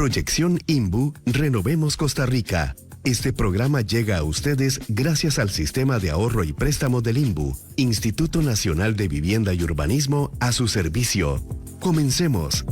Proyección INBU Renovemos Costa Rica. Este programa llega a ustedes gracias al Sistema de Ahorro y Préstamo del INBU, Instituto Nacional de Vivienda y Urbanismo, a su servicio. Comencemos.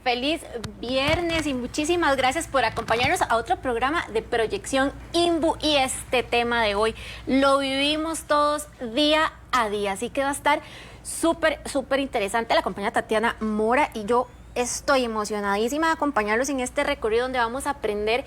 Feliz viernes y muchísimas gracias por acompañarnos a otro programa de Proyección INBU, y este tema de hoy lo vivimos todos día a día, así que va a estar súper interesante. La compañera Tatiana Mora y yo estoy emocionadísima de acompañarlos en este recorrido donde vamos a aprender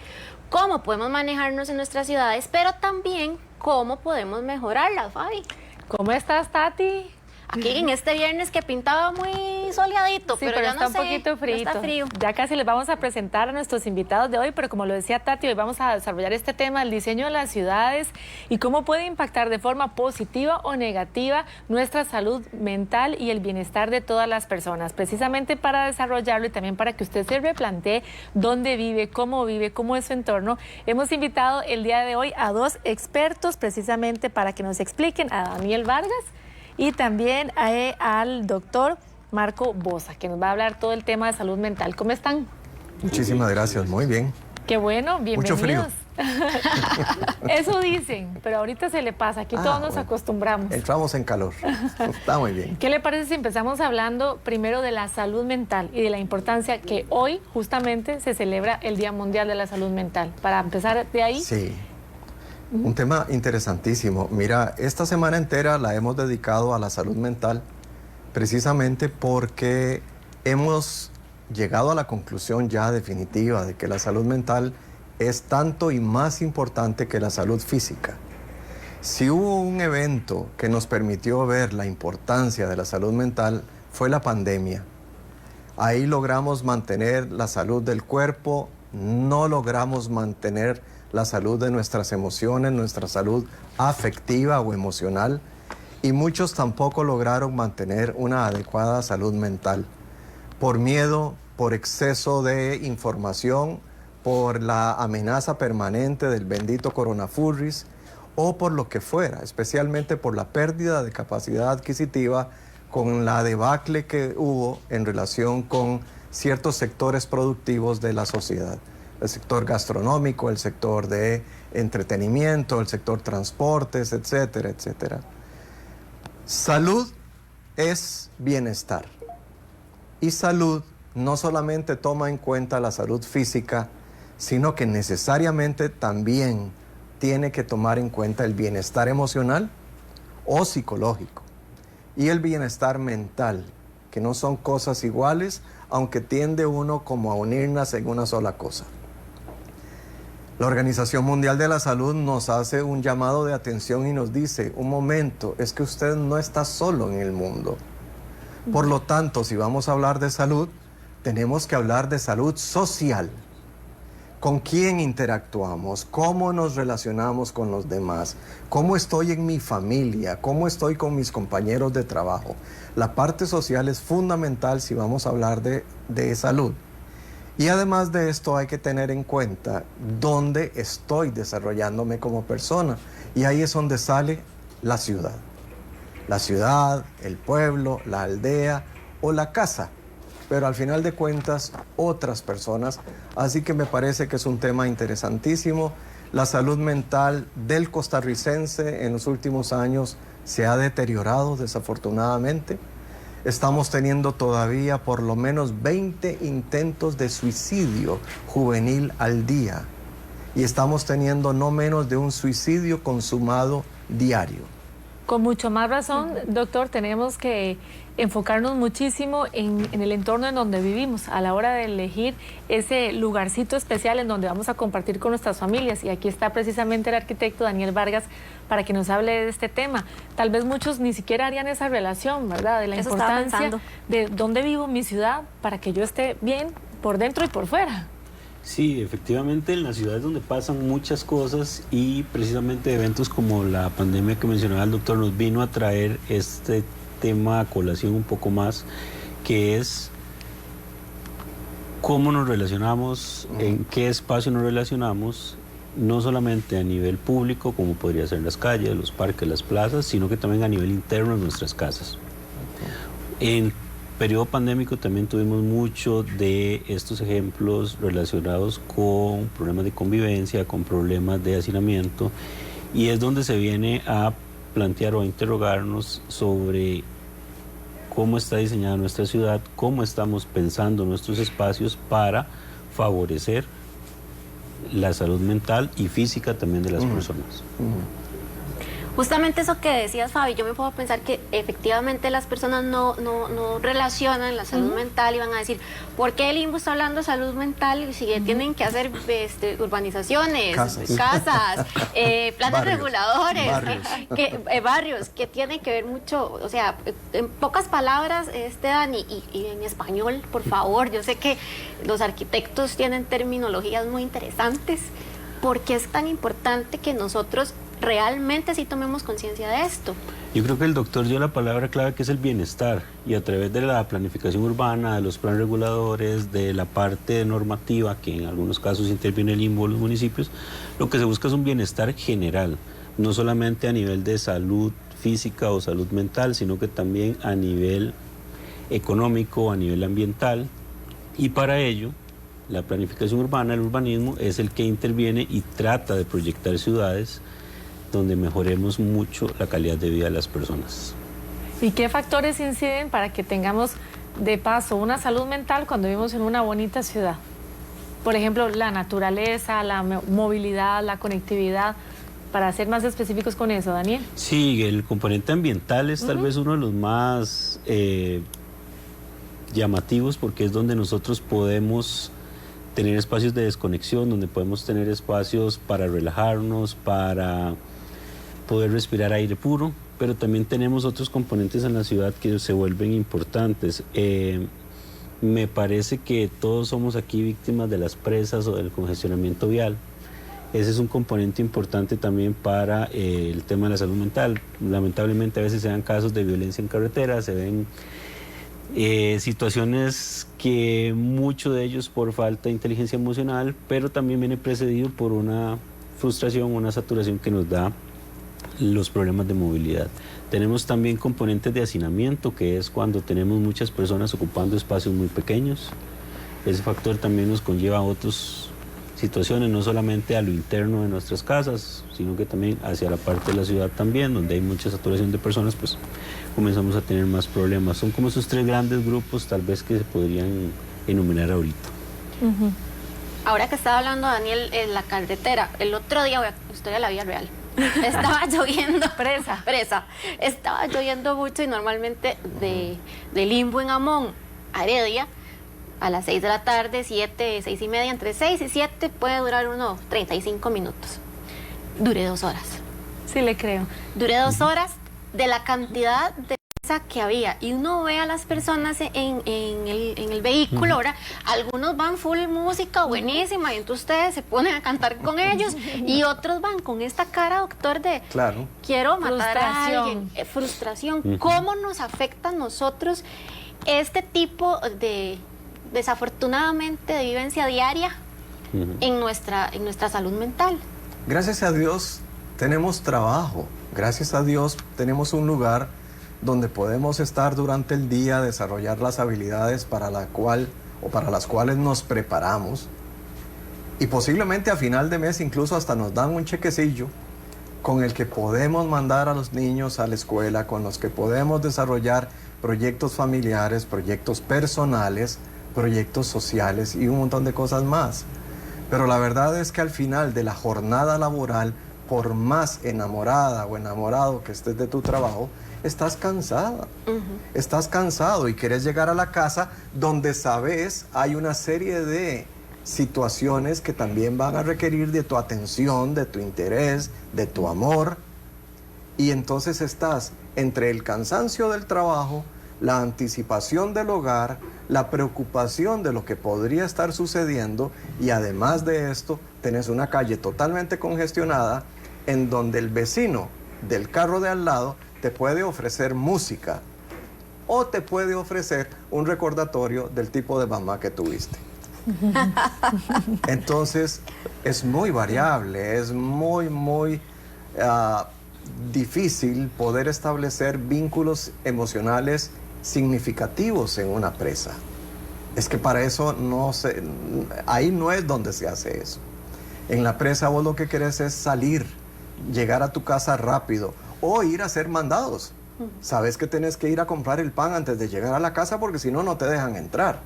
cómo podemos manejarnos en nuestras ciudades, pero también cómo podemos mejorarlas. Fabi, ¿cómo estás, Tati? Aquí en este viernes que pintaba muy soleadito, sí, pero ya está no sé, un poquito frío. Está frío. Ya casi les vamos a presentar a nuestros invitados de hoy, pero como lo decía Tati, hoy vamos a desarrollar este tema, el diseño de las ciudades y cómo puede impactar de forma positiva o negativa nuestra salud mental y el bienestar de todas las personas. Precisamente para desarrollarlo y también para que usted se replantee dónde vive, cómo es su entorno, hemos invitado el día de hoy a dos expertos precisamente para que nos expliquen, a Daniel Vargas y también al doctor Marco Bosa, que nos va a hablar todo el tema de salud mental. ¿Cómo están? Muchísimas gracias, muy bien. Qué bueno, bienvenidos. Mucho frío. Eso dicen, pero ahorita se le pasa, aquí todos nos acostumbramos. Entramos en calor, está muy bien. ¿Qué le parece si empezamos hablando primero de la salud mental y de la importancia que hoy justamente se celebra el Día Mundial de la Salud Mental? Para empezar de ahí. Sí. Un tema interesantísimo. Mira, esta semana entera la hemos dedicado a la salud mental precisamente porque hemos llegado a la conclusión ya definitiva de que la salud mental es tanto y más importante que la salud física. Si hubo un evento que nos permitió ver la importancia de la salud mental, fue la pandemia. Ahí logramos mantener la salud del cuerpo, no logramos mantener la salud de nuestras emociones, nuestra salud afectiva o emocional, y muchos tampoco lograron mantener una adecuada salud mental, por miedo, por exceso de información, por la amenaza permanente del bendito coronavirus, o por lo que fuera, especialmente por la pérdida de capacidad adquisitiva con la debacle que hubo en relación con ciertos sectores productivos de la sociedad. El sector gastronómico, el sector de entretenimiento, el sector transportes, etcétera, etcétera. Salud es bienestar. Y salud no solamente toma en cuenta la salud física, sino que necesariamente también tiene que tomar en cuenta el bienestar emocional o psicológico y el bienestar mental, que no son cosas iguales, aunque tiende uno como a unirlas en una sola cosa. La Organización Mundial de la Salud nos hace un llamado de atención y nos dice, un momento, es que usted no está solo en el mundo. Por lo tanto, si vamos a hablar de salud, tenemos que hablar de salud social. ¿Con quién interactuamos? ¿Cómo nos relacionamos con los demás? ¿Cómo estoy en mi familia? ¿Cómo estoy con mis compañeros de trabajo? La parte social es fundamental si vamos a hablar de salud. Y además de esto hay que tener en cuenta dónde estoy desarrollándome como persona. Y ahí es donde sale la ciudad. La ciudad, el pueblo, la aldea o la casa. Pero al final de cuentas, otras personas. Así que me parece que es un tema interesantísimo. La salud mental del costarricense en los últimos años se ha deteriorado desafortunadamente. Estamos teniendo todavía por lo menos 20 intentos de suicidio juvenil al día. Y estamos teniendo no menos de un suicidio consumado diario. Con mucho más razón, doctor, tenemos que enfocarnos muchísimo en el entorno en donde vivimos a la hora de elegir ese lugarcito especial en donde vamos a compartir con nuestras familias. Y aquí está precisamente el arquitecto Daniel Vargas para que nos hable de este tema. Tal vez muchos ni siquiera harían esa relación, ¿verdad? De la importancia de dónde vivo, mi ciudad, para que yo esté bien por dentro y por fuera. Sí, efectivamente en las ciudades donde pasan muchas cosas y precisamente eventos como la pandemia que mencionaba el doctor nos vino a traer este tema a colación un poco más, que es cómo nos relacionamos, en qué espacio nos relacionamos, no solamente a nivel público como podría ser las calles, los parques, las plazas, sino que también a nivel interno en nuestras casas. En periodo pandémico también tuvimos mucho de estos ejemplos relacionados con problemas de convivencia, con problemas de hacinamiento, y es donde se viene a plantear o a interrogarnos sobre cómo está diseñada nuestra ciudad, cómo estamos pensando nuestros espacios para favorecer la salud mental y física también de las personas. Justamente eso que decías, Fabi, yo me puedo pensar que efectivamente las personas no relacionan la salud mental y van a decir, ¿por qué el INBU está hablando de salud mental si tienen que hacer urbanizaciones, casas, planes reguladores, barrios, que tiene que ver mucho, o sea, en pocas palabras, Dani, y en español, por favor, yo sé que los arquitectos tienen terminologías muy interesantes, ¿por qué es tan importante que nosotros realmente sí tomemos conciencia de esto? Yo creo que el doctor dio la palabra clave, que es el bienestar, y a través de la planificación urbana, de los planes reguladores, de la parte normativa, que en algunos casos interviene el INBU, los municipios, lo que se busca es un bienestar general, no solamente a nivel de salud física o salud mental, sino que también a nivel económico, a nivel ambiental, y para ello la planificación urbana, el urbanismo, es el que interviene y trata de proyectar ciudades donde mejoremos mucho la calidad de vida de las personas. ¿Y qué factores inciden para que tengamos de paso una salud mental cuando vivimos en una bonita ciudad? Por ejemplo, la naturaleza, la movilidad, la conectividad, para ser más específicos con eso, Daniel. Sí, el componente ambiental es tal vez uno de los más llamativos, porque es donde nosotros podemos tener espacios de desconexión, donde podemos tener espacios para relajarnos, para poder respirar aire puro, pero también tenemos otros componentes en la ciudad que se vuelven importantes. Me parece que todos somos aquí víctimas de las presas o del congestionamiento vial. Ese es un componente importante también para el tema de la salud mental. Lamentablemente a veces se dan casos de violencia en carretera, se ven situaciones que muchos de ellos por falta de inteligencia emocional, pero también viene precedido por una frustración, una saturación que nos da los problemas de movilidad. Tenemos también componentes de hacinamiento, que es cuando tenemos muchas personas ocupando espacios muy pequeños. Ese factor también nos conlleva a otras situaciones, no solamente a lo interno de nuestras casas, sino que también hacia la parte de la ciudad también, donde hay mucha saturación de personas, pues comenzamos a tener más problemas. Son como esos tres grandes grupos tal vez que se podrían enumerar ahorita. Ahora que estaba hablando Daniel en la carretera, el otro día, historia de la vida real, estaba lloviendo, presa, estaba lloviendo mucho y normalmente del INBU en Amón a Heredia, a las 6 de la tarde, 7, 6 y media, entre 6 y 7 puede durar unos 35 minutos. Duré 2 horas. Sí, le creo. Duré 2 horas de la cantidad de que había, y uno ve a las personas en el vehículo, ¿verdad? Algunos van full música buenísima y entonces ustedes se ponen a cantar con ellos y otros van con esta cara, doctor, de claro, quiero matar a alguien, frustración. ¿Cómo nos afecta a nosotros este tipo de, desafortunadamente, de vivencia diaria en nuestra salud mental? Gracias a Dios tenemos trabajo, gracias a Dios tenemos un lugar donde podemos estar durante el día, desarrollar las habilidades para las cuales nos preparamos, y posiblemente a final de mes incluso hasta nos dan un chequecillo con el que podemos mandar a los niños a la escuela, con los que podemos desarrollar proyectos familiares, proyectos personales, proyectos sociales y un montón de cosas más. Pero la verdad es que al final de la jornada laboral, por más enamorada o enamorado que estés de tu trabajo, estás cansada, estás cansado y quieres llegar a la casa donde sabes hay una serie de situaciones que también van a requerir de tu atención, de tu interés, de tu amor, y entonces estás entre el cansancio del trabajo, la anticipación del hogar, la preocupación de lo que podría estar sucediendo, y además de esto tenés una calle totalmente congestionada en donde el vecino del carro de al lado te puede ofrecer música o te puede ofrecer un recordatorio del tipo de mamá que tuviste. Entonces es muy variable, es muy difícil poder establecer vínculos emocionales significativos en una presa. Es que para eso ahí no es donde se hace eso. En la presa vos lo que querés es salir, llegar a tu casa rápido o ir a hacer mandados. Sabes que tenés que ir a comprar el pan antes de llegar a la casa porque si no, no te dejan entrar.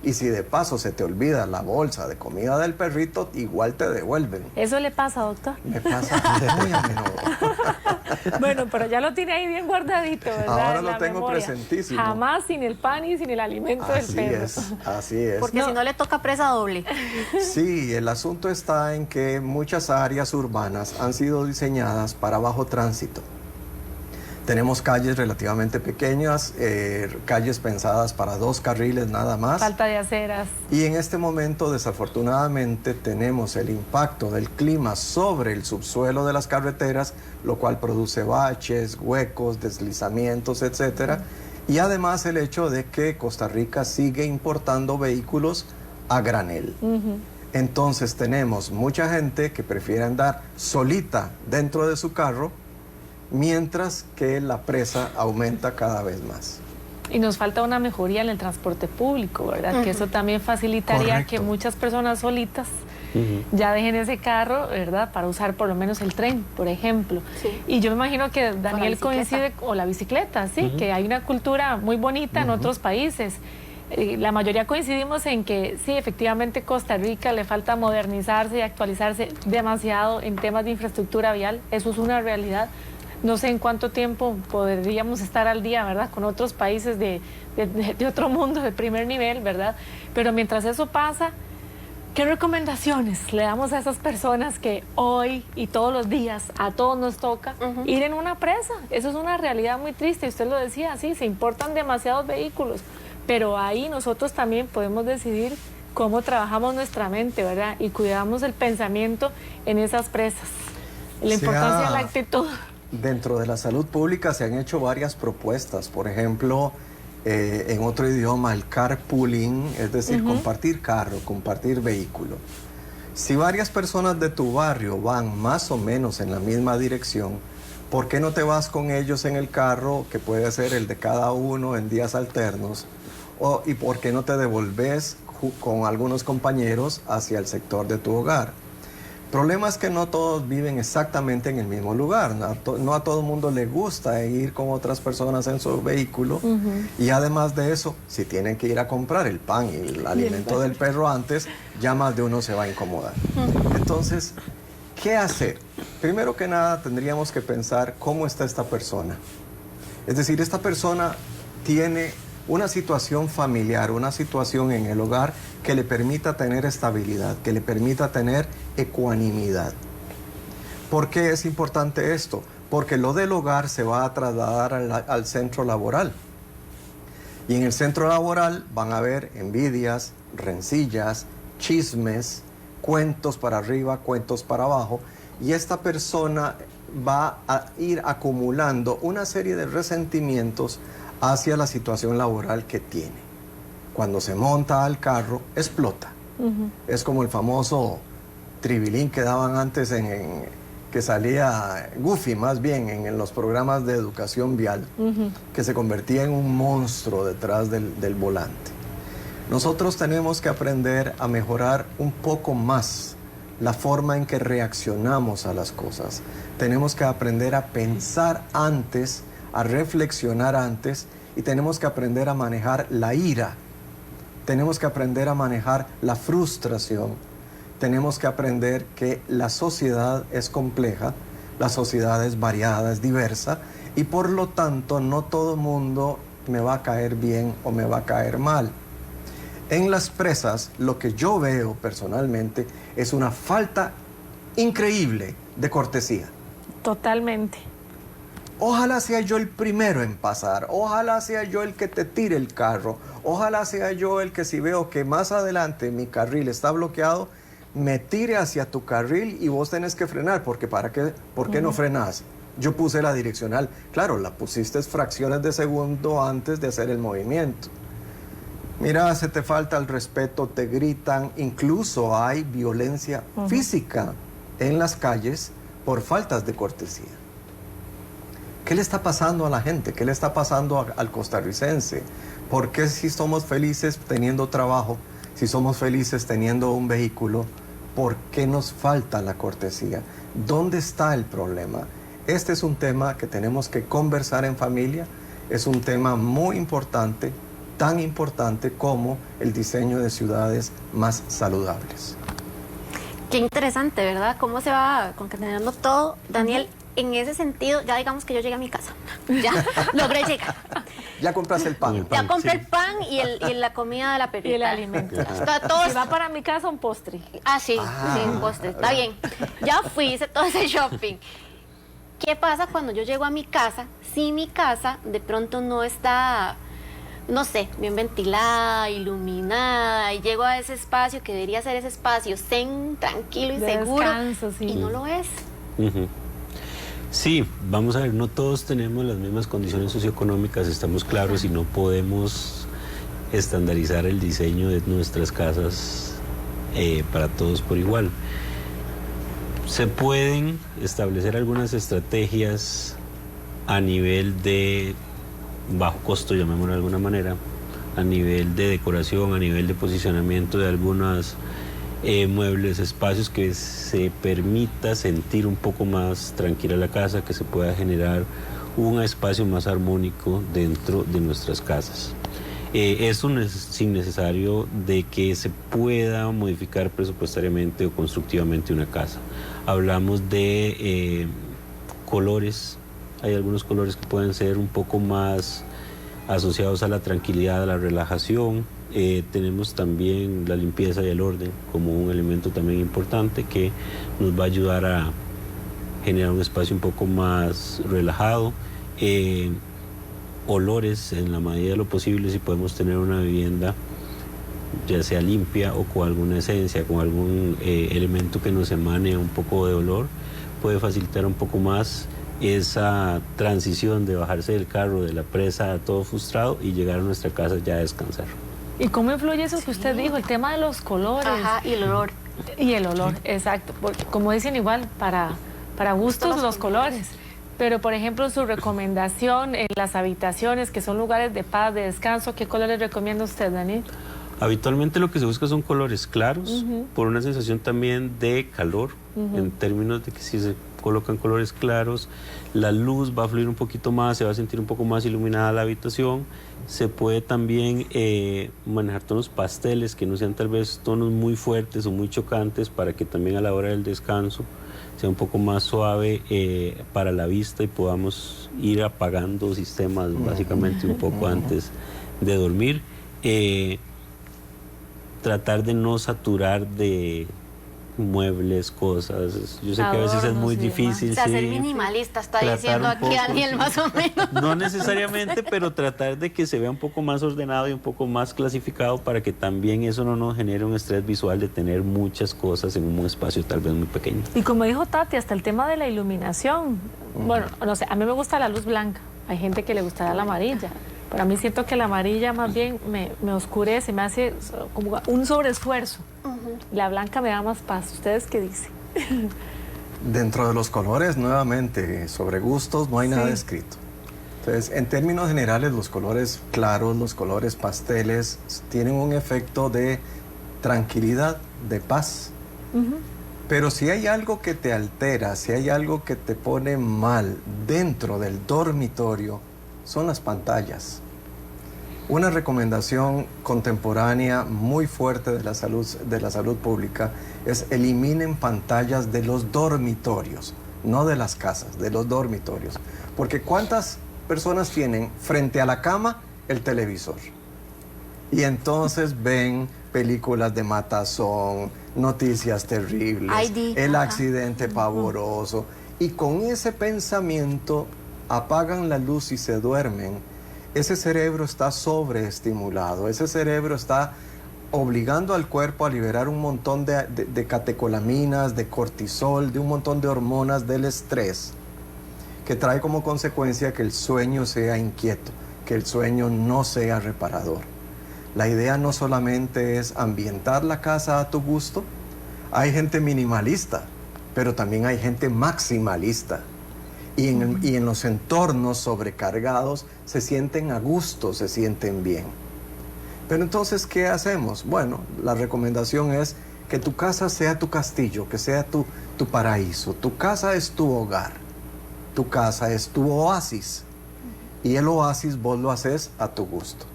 Y si de paso se te olvida la bolsa de comida del perrito, igual te devuelven. ¿Eso le pasa, doctor? Me pasa muy a menudo. Bueno, pero ya lo tiene ahí bien guardadito, ¿verdad? Ahora lo tengo presentísimo. Jamás sin el pan y sin el alimento del perro. Así es. Porque si no le toca presa doble. Sí, el asunto está en que muchas áreas urbanas han sido diseñadas para bajo tránsito. Tenemos calles relativamente pequeñas, calles pensadas para 2 carriles nada más. Falta de aceras. Y en este momento, desafortunadamente, tenemos el impacto del clima sobre el subsuelo de las carreteras, lo cual produce baches, huecos, deslizamientos, etc. Y además el hecho de que Costa Rica sigue importando vehículos a granel. Entonces tenemos mucha gente que prefiere andar solita dentro de su carro, mientras que la presa aumenta cada vez más. Y nos falta una mejoría en el transporte público, ¿verdad? Que eso también facilitaría Correcto. que muchas personas solitas ya dejen ese carro, ¿verdad? Para usar por lo menos el tren, por ejemplo. Sí. Y yo me imagino que Daniel coincide, o la bicicleta, sí, que hay una cultura muy bonita en otros países. La mayoría coincidimos en que sí, efectivamente Costa Rica le falta modernizarse y actualizarse demasiado en temas de infraestructura vial, eso es una realidad. No sé en cuánto tiempo podríamos estar al día, ¿verdad? Con otros países de otro mundo, de primer nivel, ¿verdad? Pero mientras eso pasa, ¿qué recomendaciones le damos a esas personas que hoy y todos los días a todos nos toca ir en una presa? Eso es una realidad muy triste. Usted lo decía, sí, se importan demasiados vehículos, pero ahí nosotros también podemos decidir cómo trabajamos nuestra mente, ¿verdad? Y cuidamos el pensamiento en esas presas. La importancia de la actitud. Dentro de la salud pública se han hecho varias propuestas, por ejemplo, en otro idioma, el carpooling, es decir, compartir carro, compartir vehículo. Si varias personas de tu barrio van más o menos en la misma dirección, ¿por qué no te vas con ellos en el carro, que puede ser el de cada uno en días alternos? ¿Y por qué no te devolves con algunos compañeros hacia el sector de tu hogar? El problema es que no todos viven exactamente en el mismo lugar. No a todo el mundo le gusta ir con otras personas en su vehículo. Y además de eso, si tienen que ir a comprar el pan y el alimento del perro antes, ya más de uno se va a incomodar. Entonces, ¿qué hacer? Primero que nada, tendríamos que pensar cómo está esta persona. Es decir, esta persona tiene una situación familiar, una situación en el hogar que le permita tener estabilidad, que le permita tener ecuanimidad. ¿Por qué es importante esto? Porque lo del hogar se va a trasladar al centro laboral. Y en el centro laboral van a haber envidias, rencillas, chismes, cuentos para arriba, cuentos para abajo. Y esta persona va a ir acumulando una serie de resentimientos hacia la situación laboral que tiene. Cuando se monta al carro, explota. Es como el famoso tribilín que daban antes que salía Goofy, más bien, en los programas de educación vial, que se convertía en un monstruo detrás del volante. Nosotros tenemos que aprender a mejorar un poco más la forma en que reaccionamos a las cosas. Tenemos que aprender a pensar antes, a reflexionar antes, y tenemos que aprender a manejar la ira. Tenemos que aprender a manejar la frustración. Tenemos que aprender que la sociedad es compleja, la sociedad es variada, es diversa, y por lo tanto no todo el mundo me va a caer bien o me va a caer mal. En las presas, lo que yo veo personalmente es una falta increíble de cortesía. Totalmente. Ojalá sea yo el primero en pasar, ojalá sea yo el que te tire el carro, ojalá sea yo el que, si veo que más adelante mi carril está bloqueado, me tire hacia tu carril y vos tenés que frenar, porque ¿por qué no frenás? Yo puse la direccional, claro, la pusiste fracciones de segundo antes de hacer el movimiento. Mira, se te falta el respeto, te gritan, incluso hay violencia física en las calles por faltas de cortesía. ¿Qué le está pasando a la gente? ¿Qué le está pasando al costarricense? ¿Por qué si somos felices teniendo trabajo, si somos felices teniendo un vehículo, por qué nos falta la cortesía? ¿Dónde está el problema? Este es un tema que tenemos que conversar en familia. Es un tema muy importante, tan importante como el diseño de ciudades más saludables. Qué interesante, ¿verdad? Cómo se va concatenando todo. Daniel, en ese sentido, ya digamos que yo llegué a mi casa. Ya logré llegar. Ya compraste el pan. Ya compré el pan y la comida de la perrita. Y el alimento. Todo Si va para mi casa, un postre. sí, un postre. Está bien. Ya fui, hice todo ese shopping. ¿Qué pasa cuando yo llego a mi casa? Si mi casa de pronto no está, no sé, bien ventilada, iluminada, y llego a ese espacio que debería ser ese espacio zen, tranquilo y De seguro, descanso, sí. y no lo es. Sí, vamos a ver, no todos tenemos las mismas condiciones socioeconómicas, estamos claros, y no podemos estandarizar el diseño de nuestras casas para todos por igual. Se pueden establecer algunas estrategias a nivel de bajo costo, llamémoslo de alguna manera, a nivel de decoración, a nivel de posicionamiento de algunos muebles, espacios, que se permita sentir un poco más tranquila la casa, que se pueda generar un espacio más armónico dentro de nuestras casas. Eso sin necesario de que se pueda modificar presupuestariamente o constructivamente una casa. Hablamos de colores. Hay algunos colores que pueden ser un poco más asociados a la tranquilidad, a la relajación. Tenemos también la limpieza y el orden como un elemento también importante que nos va a ayudar a generar un espacio un poco más relajado. Olores, en la medida de lo posible, si podemos tener una vivienda ya sea limpia o con alguna esencia, con algún elemento que nos emane un poco de olor, puede facilitar un poco más esa transición de bajarse del carro, de la presa, todo frustrado, y llegar a nuestra casa ya a descansar. ¿Y cómo influye eso que usted dijo, el tema de los colores? Ajá, y el olor. Y el olor, exacto. Porque, como dicen igual, para gustos los colores. Pero, por ejemplo, su recomendación en las habitaciones, que son lugares de paz, de descanso, ¿qué colores recomienda usted, Daniel? Habitualmente lo que se busca son colores claros, por una sensación también de calor, en términos de que si se colocan colores claros, la luz va a fluir un poquito más, se va a sentir un poco más iluminada la habitación. Se puede también manejar tonos pasteles, que no sean tal vez tonos muy fuertes o muy chocantes, para que también a la hora del descanso sea un poco más suave para la vista y podamos ir apagando sistemas básicamente un poco antes de dormir. Tratar de no saturar de muebles, cosas. Yo sé que a veces es muy difícil. O sea, ser minimalista, está tratar diciendo un aquí poco, Daniel, más o menos. No necesariamente, pero tratar de que se vea un poco más ordenado y un poco más clasificado, para que también eso no nos genere un estrés visual de tener muchas cosas en un espacio tal vez muy pequeño. Y como dijo Tati, hasta el tema de la iluminación. Bueno, no sé, a mí me gusta la luz blanca. Hay gente que le gustará la amarilla. Pero a mí siento que la amarilla más bien me oscurece, me hace como un sobreesfuerzo. La blanca me da más paz. ¿Ustedes qué dicen? Dentro de los colores, nuevamente, sobre gustos no hay nada escrito. Entonces, en términos generales, los colores claros, los colores pasteles, tienen un efecto de tranquilidad, de paz. Pero si hay algo que te altera, si hay algo que te pone mal dentro del dormitorio, son las pantallas. Una recomendación contemporánea muy fuerte de la salud pública es: eliminen pantallas de los dormitorios, no de las casas, de los dormitorios. Porque ¿cuántas personas tienen frente a la cama el televisor? Y entonces ven películas de matazón, noticias terribles, el accidente pavoroso, y con ese pensamiento apagan la luz y se duermen. Ese cerebro está sobreestimulado, ese cerebro está obligando al cuerpo a liberar un montón de catecolaminas, de cortisol, de un montón de hormonas del estrés, que trae como consecuencia que el sueño sea inquieto, que el sueño no sea reparador. La idea no solamente es ambientar la casa a tu gusto. Hay gente minimalista, pero también hay gente maximalista. y en los entornos sobrecargados se sienten a gusto, se sienten bien. Pero entonces, ¿qué hacemos? Bueno, la recomendación es que tu casa sea tu castillo, que sea tu paraíso. Tu casa es tu hogar, tu casa es tu oasis, y el oasis vos lo haces a tu gusto.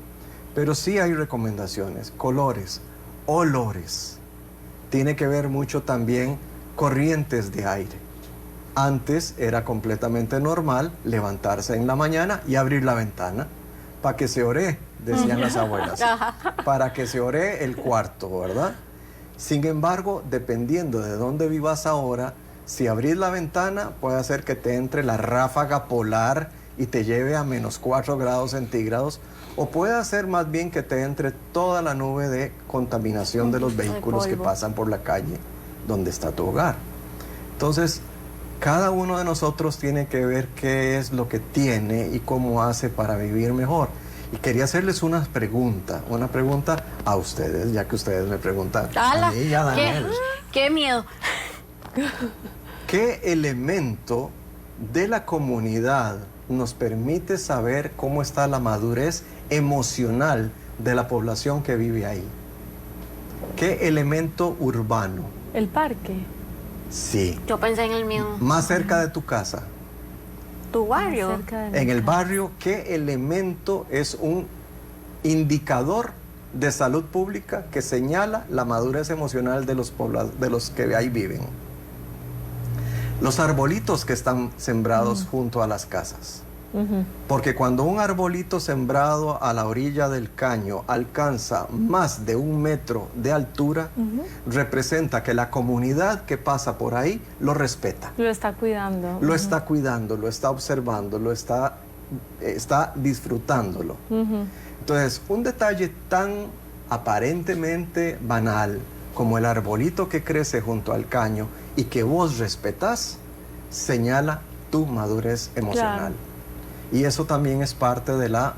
Pero sí hay recomendaciones, colores, olores. Tiene que ver mucho también corrientes de aire. Antes era completamente normal levantarse en la mañana y abrir la ventana para que se ore, decían las abuelas, para que se ore el cuarto, ¿verdad? Sin embargo, dependiendo de dónde vivas ahora, si abrís la ventana puede hacer que te entre la ráfaga polar y te lleve a -4 grados centígrados, o puede hacer más bien que te entre toda la nube de contaminación de los vehículos que pasan por la calle donde está tu hogar. Entonces, cada uno de nosotros tiene que ver qué es lo que tiene y cómo hace para vivir mejor. Y quería hacerles una pregunta a ustedes, ya que ustedes me preguntan a mí y a Daniel. ¡Qué miedo! ¿Qué elemento de la comunidad nos permite saber cómo está la madurez emocional de la población que vive ahí? ¿Qué elemento urbano? El parque. Sí. Yo pensé en el mío. Más cerca de tu casa. ¿Tu barrio? En el barrio, ¿qué elemento es un indicador de salud pública que señala la madurez emocional de los que ahí viven? Los arbolitos que están sembrados junto a las casas. Porque cuando un arbolito sembrado a la orilla del caño alcanza más de 1 metro de altura, representa que la comunidad que pasa por ahí lo respeta. Lo está cuidando. Lo está cuidando, lo está observando, lo está disfrutándolo. Entonces, un detalle tan aparentemente banal como el arbolito que crece junto al caño y que vos respetás, señala tu madurez emocional. Claro. Y eso también es parte de la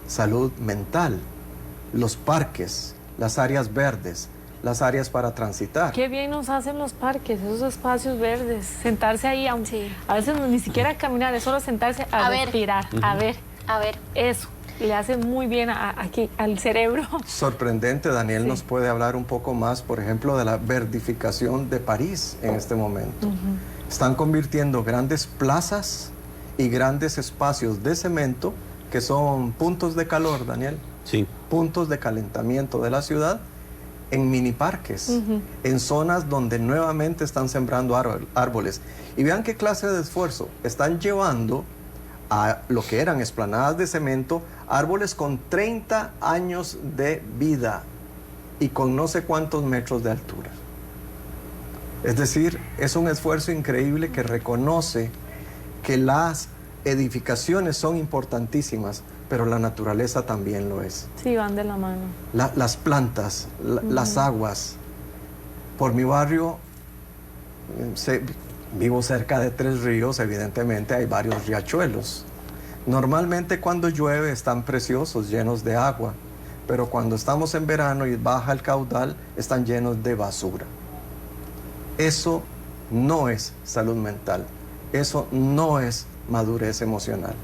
salud mental. Los parques, las áreas verdes, las áreas para transitar. Qué bien nos hacen los parques, esos espacios verdes. Sentarse ahí, a veces ni siquiera caminar, es solo sentarse a respirar, a ver. Eso le hace muy bien aquí al cerebro. Sorprendente, Daniel nos puede hablar un poco más, por ejemplo, de la verdificación de París en este momento. Están convirtiendo grandes plazas y grandes espacios de cemento, que son puntos de calor, Daniel. Sí. Puntos de calentamiento de la ciudad, en mini parques, en zonas donde nuevamente están sembrando árboles. Y vean qué clase de esfuerzo. Están llevando a lo que eran esplanadas de cemento, árboles con 30 años de vida y con no sé cuántos metros de altura. Es decir, es un esfuerzo increíble que reconoce que las edificaciones son importantísimas, pero la naturaleza también lo es. Sí, van de la mano. Las plantas, las aguas. Por mi barrio, vivo cerca de 3 ríos, evidentemente hay varios riachuelos. Normalmente cuando llueve están preciosos, llenos de agua, pero cuando estamos en verano y baja el caudal, están llenos de basura. Eso no es salud mental. Eso no es madurez emocional.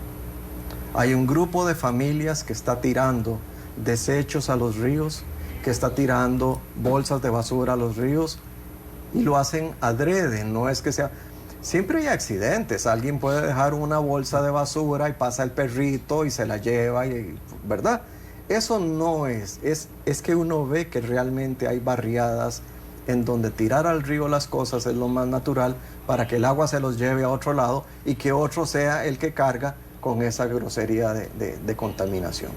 Hay un grupo de familias que está tirando desechos a los ríos, que está tirando bolsas de basura a los ríos, y lo hacen adrede, no es que sea... Siempre hay accidentes, alguien puede dejar una bolsa de basura y pasa el perrito y se la lleva, ¿verdad? Eso no es que uno ve que realmente hay barriadas en donde tirar al río las cosas es lo más natural para que el agua se los lleve a otro lado y que otro sea el que carga con esa grosería de contaminación.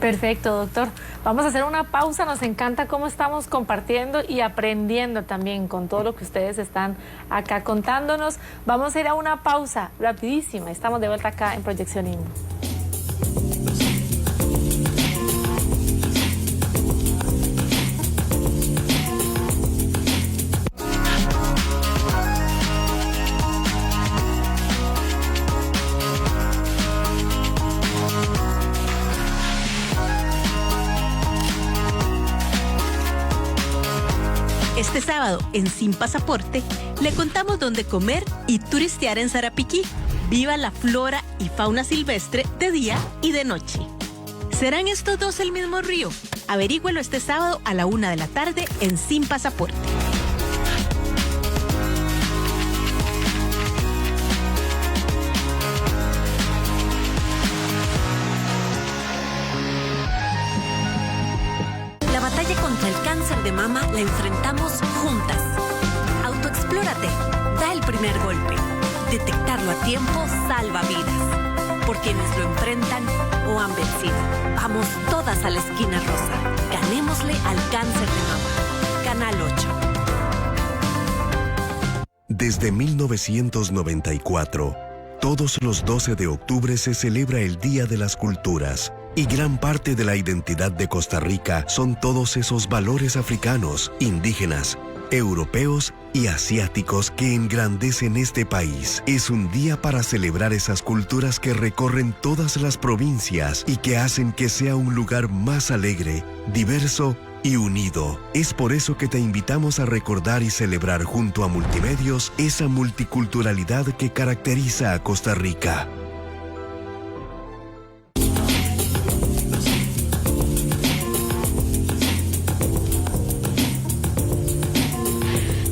Perfecto, doctor. Vamos a hacer una pausa. Nos encanta cómo estamos compartiendo y aprendiendo también con todo lo que ustedes están acá contándonos. Vamos a ir a una pausa rapidísima. Estamos de vuelta acá en Proyección INVU. Este sábado, en Sin Pasaporte, le contamos dónde comer y turistear en Sarapiquí. Viva la flora y fauna silvestre de día y de noche. ¿Serán estos dos el mismo río? Averígüelo este sábado a la 1 de la tarde en Sin Pasaporte. La batalla contra el cáncer de mama la enfrentamos juntas. Autoexplórate, da el primer golpe. Detectarlo a tiempo salva vidas. Por quienes lo enfrentan o han vencido. Vamos todas a la esquina rosa. Ganémosle al cáncer de mama. Canal 8. Desde 1994, todos los 12 de octubre se celebra el Día de las Culturas. Y gran parte de la identidad de Costa Rica son todos esos valores africanos, indígenas, europeos y asiáticos que engrandecen este país. Es un día para celebrar esas culturas que recorren todas las provincias y que hacen que sea un lugar más alegre, diverso y unido. Es por eso que te invitamos a recordar y celebrar junto a Multimedios esa multiculturalidad que caracteriza a Costa Rica.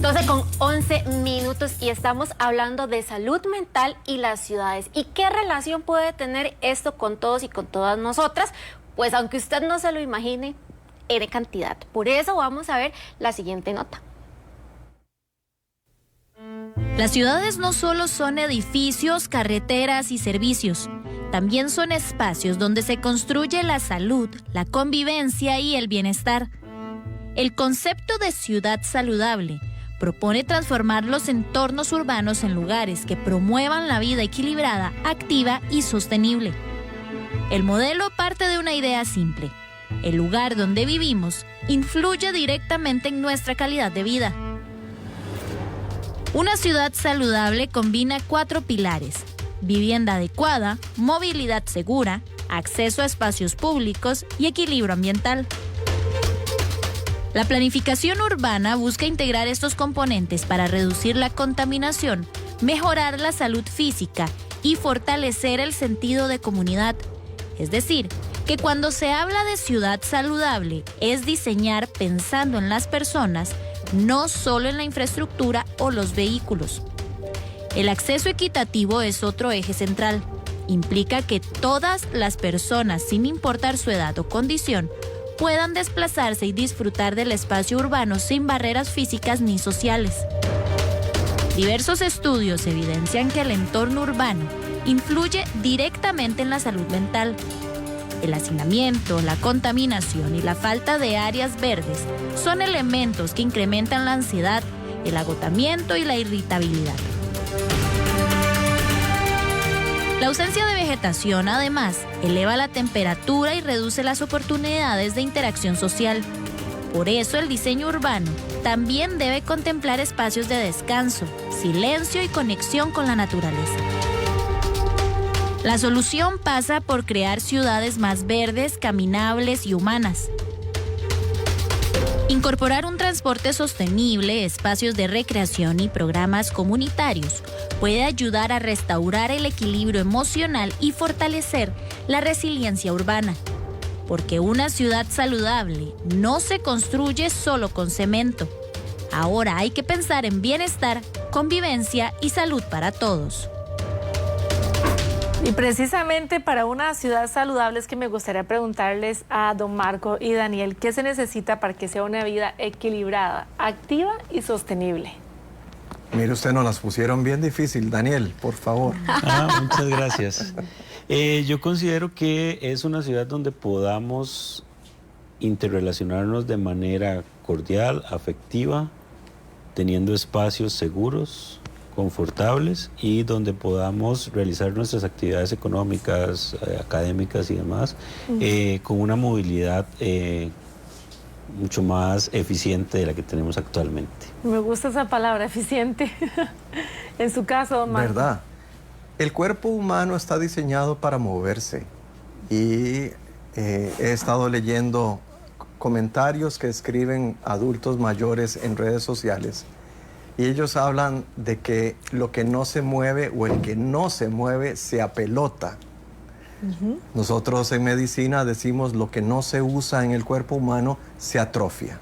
12:11 y estamos hablando de salud mental y las ciudades. ¿Y qué relación puede tener esto con todos y con todas nosotras? Pues aunque usted no se lo imagine, en cantidad. Por eso vamos a ver la siguiente nota. Las ciudades no solo son edificios, carreteras y servicios, también son espacios donde se construye la salud, la convivencia y el bienestar. El concepto de ciudad saludable propone transformar los entornos urbanos en lugares que promuevan la vida equilibrada, activa y sostenible. El modelo parte de una idea simple. El lugar donde vivimos influye directamente en nuestra calidad de vida. Una ciudad saludable combina 4 pilares: vivienda adecuada, movilidad segura, acceso a espacios públicos y equilibrio ambiental. La planificación urbana busca integrar estos componentes para reducir la contaminación, mejorar la salud física y fortalecer el sentido de comunidad. Es decir, que cuando se habla de ciudad saludable, es diseñar pensando en las personas, no solo en la infraestructura o los vehículos. El acceso equitativo es otro eje central. Implica que todas las personas, sin importar su edad o condición, puedan desplazarse y disfrutar del espacio urbano sin barreras físicas ni sociales. Diversos estudios evidencian que el entorno urbano influye directamente en la salud mental. El hacinamiento, la contaminación y la falta de áreas verdes son elementos que incrementan la ansiedad, el agotamiento y la irritabilidad. La ausencia de vegetación, además, eleva la temperatura y reduce las oportunidades de interacción social. Por eso, el diseño urbano también debe contemplar espacios de descanso, silencio y conexión con la naturaleza. La solución pasa por crear ciudades más verdes, caminables y humanas. Incorporar un transporte sostenible, espacios de recreación y programas comunitarios puede ayudar a restaurar el equilibrio emocional y fortalecer la resiliencia urbana. Porque una ciudad saludable no se construye solo con cemento. Ahora hay que pensar en bienestar, convivencia y salud para todos. Y precisamente para una ciudad saludable es que me gustaría preguntarles a don Marco y Daniel, ¿qué se necesita para que sea una vida equilibrada, activa y sostenible? Mire, usted nos las pusieron bien difícil. Daniel, por favor. Muchas gracias. Yo considero que es una ciudad donde podamos interrelacionarnos de manera cordial, afectiva, teniendo espacios seguros, confortables y donde podamos realizar nuestras actividades económicas, académicas y demás, con una movilidad mucho más eficiente de la que tenemos actualmente. Me gusta esa palabra, eficiente. En su caso, don Marco. ¿Verdad? El cuerpo humano está diseñado para moverse y he estado leyendo comentarios que escriben adultos mayores en redes sociales y ellos hablan de que lo que no se mueve o el que no se mueve se apelota. Nosotros en medicina decimos lo que no se usa en el cuerpo humano se atrofia.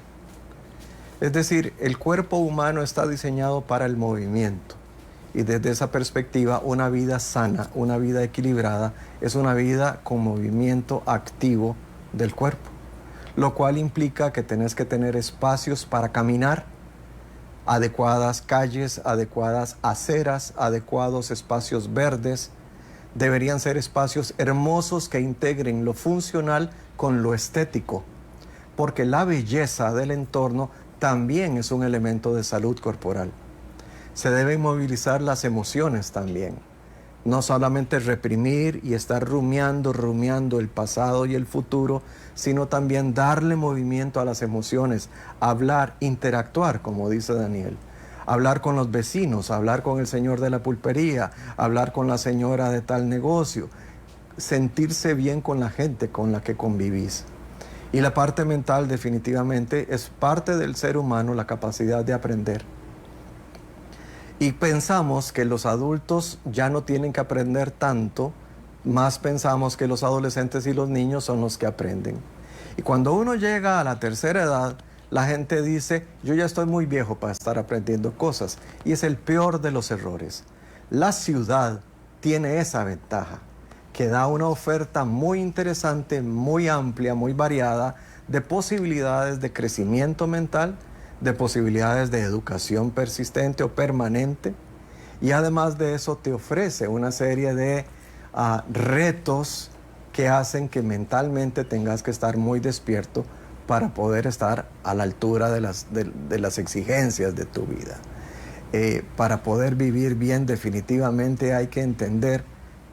Es decir, el cuerpo humano está diseñado para el movimiento y desde esa perspectiva una vida sana, una vida equilibrada es una vida con movimiento activo del cuerpo, lo cual implica que tenés que tener espacios para caminar, adecuadas calles, adecuadas aceras, adecuados espacios verdes. Deberían ser espacios hermosos que integren lo funcional con lo estético, porque la belleza del entorno también es un elemento de salud corporal. Se deben movilizar las emociones también, no solamente reprimir y estar rumiando el pasado y el futuro, sino también darle movimiento a las emociones, hablar, interactuar, como dice Daniel. Hablar con los vecinos, hablar con el señor de la pulpería, hablar con la señora de tal negocio, sentirse bien con la gente con la que convivís. Y la parte mental definitivamente es parte del ser humano, la capacidad de aprender. Y pensamos que los adultos ya no tienen que aprender tanto, más pensamos que los adolescentes y los niños son los que aprenden. Y cuando uno llega a la tercera edad, la gente dice, yo ya estoy muy viejo para estar aprendiendo cosas. Y es el peor de los errores. La ciudad tiene esa ventaja, que da una oferta muy interesante, muy amplia, muy variada, de posibilidades de crecimiento mental, de posibilidades de educación persistente o permanente. Y además de eso te ofrece una serie de retos que hacen que mentalmente tengas que estar muy despierto para poder estar a la altura de las exigencias de tu vida. Para poder vivir bien, definitivamente hay que entender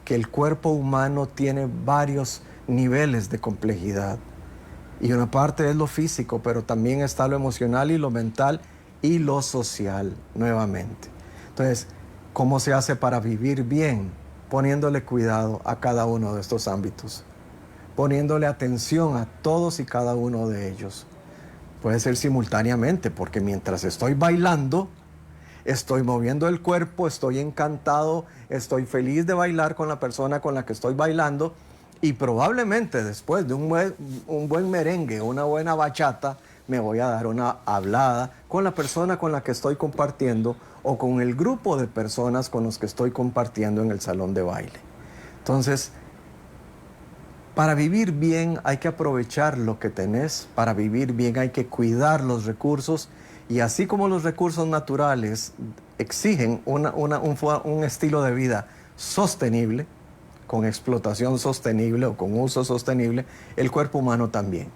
que el cuerpo humano tiene varios niveles de complejidad. Y una parte es lo físico, pero también está lo emocional y lo mental y lo social, nuevamente. Entonces, ¿cómo se hace para vivir bien? Poniéndole cuidado a cada uno de estos ámbitos, poniéndole atención a todos y cada uno de ellos. Puede ser simultáneamente, porque mientras estoy bailando, estoy moviendo el cuerpo, estoy encantado, estoy feliz de bailar con la persona con la que estoy bailando, y probablemente después de un buen merengue, una buena bachata, me voy a dar una hablada con la persona con la que estoy compartiendo o con el grupo de personas con los que estoy compartiendo en el salón de baile. Entonces, para vivir bien hay que aprovechar lo que tenés, para vivir bien hay que cuidar los recursos, y así como los recursos naturales exigen un estilo de vida sostenible, con explotación sostenible o con uso sostenible, el cuerpo humano también.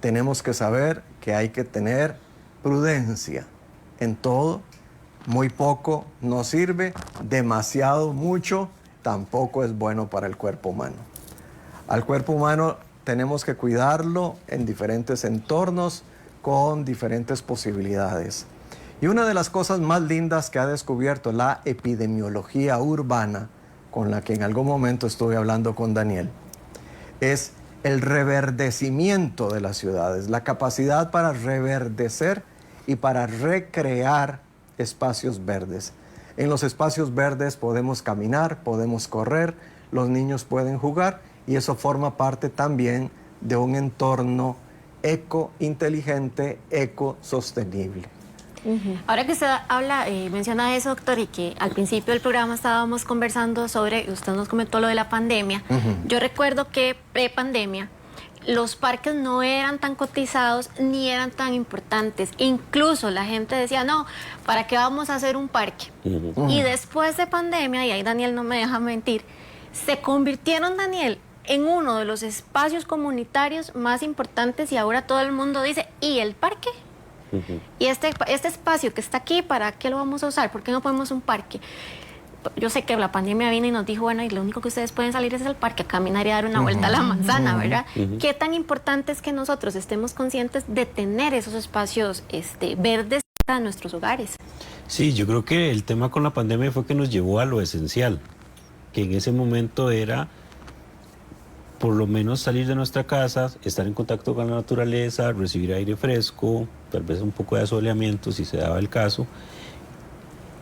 Tenemos que saber que hay que tener prudencia en todo. Muy poco no sirve, demasiado mucho tampoco es bueno para el cuerpo humano. Al cuerpo humano tenemos que cuidarlo en diferentes entornos, con diferentes posibilidades. Y una de las cosas más lindas que ha descubierto la epidemiología urbana, con la que en algún momento estuve hablando con Daniel, es el reverdecimiento de las ciudades, la capacidad para reverdecer y para recrear espacios verdes. En los espacios verdes podemos caminar, podemos correr, los niños pueden jugar, y eso forma parte también de un entorno eco-inteligente, eco-sostenible. Ahora que usted habla, menciona eso, doctor, y que al principio del programa estábamos conversando sobre, usted nos comentó lo de la pandemia. Yo recuerdo que pre-pandemia los parques no eran tan cotizados ni eran tan importantes. Incluso la gente decía, no, ¿para qué vamos a hacer un parque? Y después de pandemia, y ahí Daniel no me deja mentir, se convirtieron, Daniel, en uno de los espacios comunitarios más importantes, y ahora todo el mundo dice, ¿y el parque? Y este espacio que está aquí, ¿para qué lo vamos a usar? ¿Por qué no podemos un parque? Yo sé que la pandemia vino y nos dijo, bueno, y lo único que ustedes pueden salir es al parque, a caminar y a dar una vuelta a la manzana, ¿verdad? ¿Qué tan importante es que nosotros estemos conscientes de tener esos espacios verdes en nuestros hogares? Sí, yo creo que el tema con la pandemia fue que nos llevó a lo esencial, que en ese momento era por lo menos salir de nuestra casa, estar en contacto con la naturaleza, recibir aire fresco, tal vez un poco de asoleamiento si se daba el caso,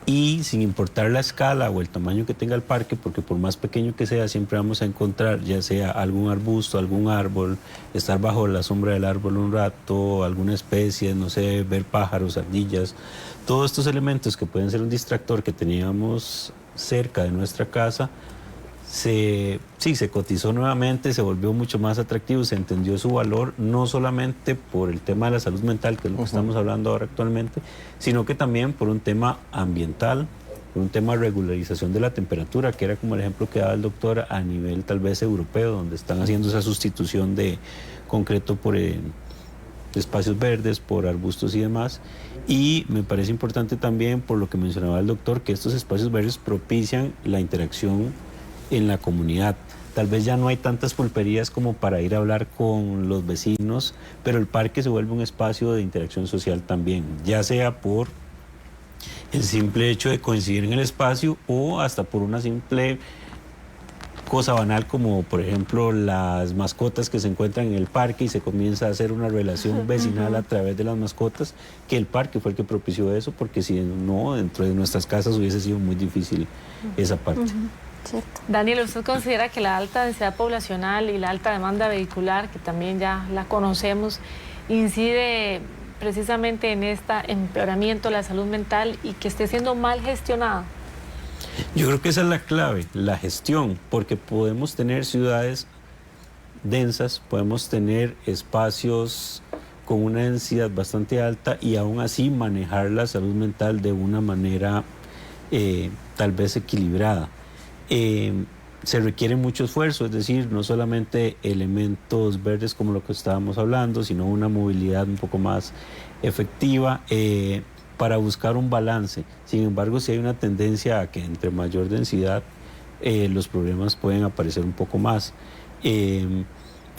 y sin importar la escala o el tamaño que tenga el parque, porque por más pequeño que sea, siempre vamos a encontrar ya sea algún arbusto, algún árbol, estar bajo la sombra del árbol un rato, alguna especie, no sé, ver pájaros, ardillas, todos estos elementos que pueden ser un distractor que teníamos cerca de nuestra casa, se cotizó nuevamente, se volvió mucho más atractivo, se entendió su valor, no solamente por el tema de la salud mental, que es lo que estamos hablando ahora actualmente, sino que también por un tema ambiental, por un tema de regularización de la temperatura, que era como el ejemplo que daba el doctor a nivel tal vez europeo, donde están haciendo esa sustitución de concreto por espacios verdes, por arbustos y demás. Y me parece importante también, por lo que mencionaba el doctor, que estos espacios verdes propician la interacción en la comunidad. Tal vez ya no hay tantas pulperías como para ir a hablar con los vecinos, pero el parque se vuelve un espacio de interacción social también, ya sea por el simple hecho de coincidir en el espacio o hasta por una simple cosa banal como por ejemplo las mascotas que se encuentran en el parque y se comienza a hacer una relación vecinal a través de las mascotas, que el parque fue el que propició eso, porque si no, dentro de nuestras casas hubiese sido muy difícil esa parte. Cierto. Daniel, ¿usted considera que la alta densidad poblacional y la alta demanda vehicular, que también ya la conocemos, incide precisamente en este empeoramiento de la salud mental y que esté siendo mal gestionada? Yo creo que esa es la clave, la gestión, porque podemos tener ciudades densas, podemos tener espacios con una densidad bastante alta y aún así manejar la salud mental de una manera tal vez equilibrada. Se requiere mucho esfuerzo, es decir, no solamente elementos verdes como lo que estábamos hablando, sino una movilidad un poco más efectiva para buscar un balance. Sin embargo, sí hay una tendencia a que entre mayor densidad los problemas pueden aparecer un poco más.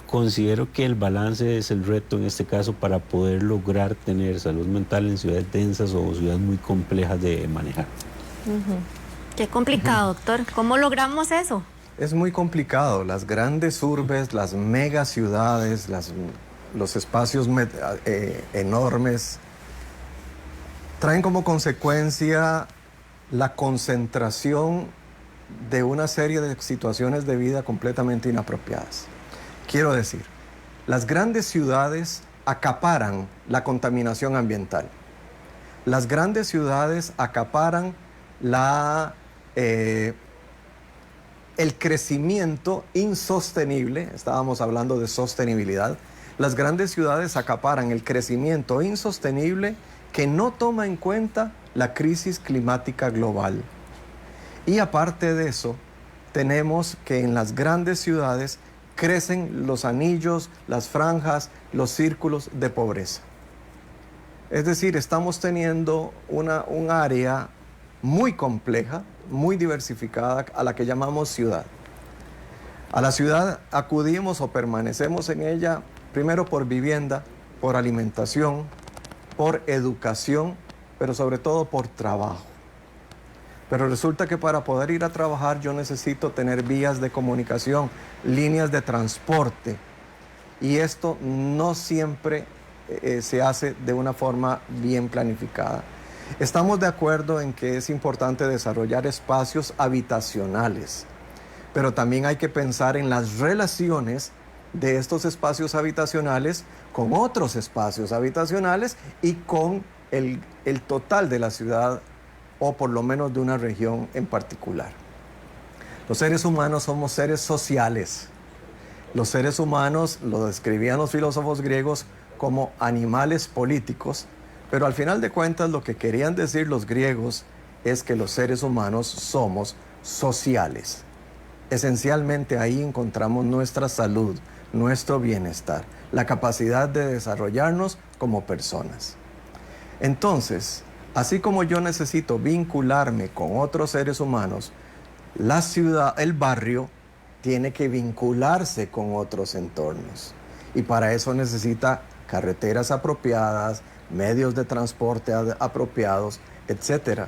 Considero que el balance es el reto en este caso para poder lograr tener salud mental en ciudades densas o ciudades muy complejas de manejar. Qué complicado, doctor. ¿Cómo logramos eso? Es muy complicado. Las grandes urbes, las megaciudades, los espacios enormes, traen como consecuencia la concentración de una serie de situaciones de vida completamente inapropiadas. Quiero decir, las grandes ciudades acaparan la contaminación ambiental. Las grandes ciudades acaparan el crecimiento insostenible, estábamos hablando de sostenibilidad, las grandes ciudades acaparan el crecimiento insostenible que no toma en cuenta la crisis climática global. Y aparte de eso, tenemos que en las grandes ciudades crecen los anillos, las franjas, los círculos de pobreza. Es decir, estamos teniendo un área muy compleja, muy diversificada, a la que llamamos ciudad. A la ciudad acudimos o permanecemos en ella primero por vivienda, por alimentación, por educación, pero sobre todo por trabajo. Pero resulta que para poder ir a trabajar yo necesito tener vías de comunicación, líneas de transporte, y esto no siempre se hace de una forma bien planificada. Estamos de acuerdo en que es importante desarrollar espacios habitacionales, pero también hay que pensar en las relaciones de estos espacios habitacionales con otros espacios habitacionales y con el total de la ciudad, o por lo menos de una región en particular. Los seres humanos somos seres sociales. Los seres humanos lo describían los filósofos griegos como animales políticos, pero al final de cuentas lo que querían decir los griegos es que los seres humanos somos sociales. Esencialmente ahí encontramos nuestra salud, nuestro bienestar, la capacidad de desarrollarnos como personas. Entonces, así como yo necesito vincularme con otros seres humanos, la ciudad, el barrio, tiene que vincularse con otros entornos. Y para eso necesita carreteras apropiadas, medios de transporte apropiados, etc.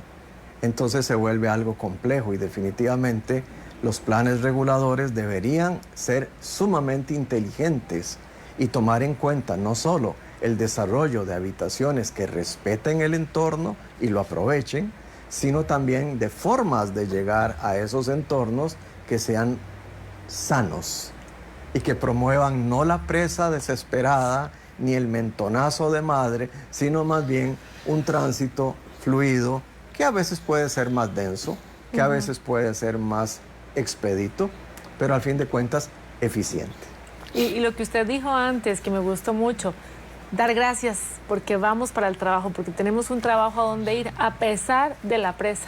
Entonces se vuelve algo complejo y definitivamente los planes reguladores deberían ser sumamente inteligentes y tomar en cuenta no solo el desarrollo de habitaciones que respeten el entorno y lo aprovechen, sino también de formas de llegar a esos entornos que sean sanos y que promuevan no la presa desesperada ni el mentonazo de madre, sino más bien un tránsito fluido que a veces puede ser más denso, que a veces puede ser más expedito, pero al fin de cuentas eficiente. Y lo que usted dijo antes, que me gustó mucho, dar gracias porque vamos para el trabajo, porque tenemos un trabajo a donde ir a pesar de la presa.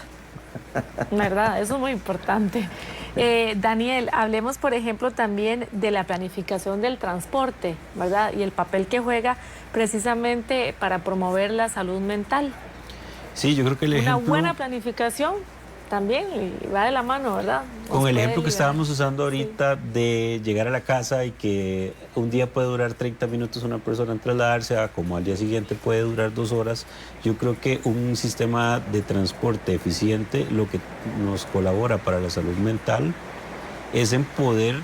¿Verdad? Eso es muy importante. Daniel, hablemos por ejemplo también de la planificación del transporte, ¿verdad? Y el papel que juega precisamente para promover la salud mental. Sí, yo creo que Una buena planificación también y va de la mano, ¿verdad? Con el ejemplo que estábamos usando ahorita de llegar a la casa y que un día puede durar 30 minutos una persona en trasladarse, como al día siguiente puede durar 2 horas, yo creo que un sistema de transporte eficiente lo que nos colabora para la salud mental es en poder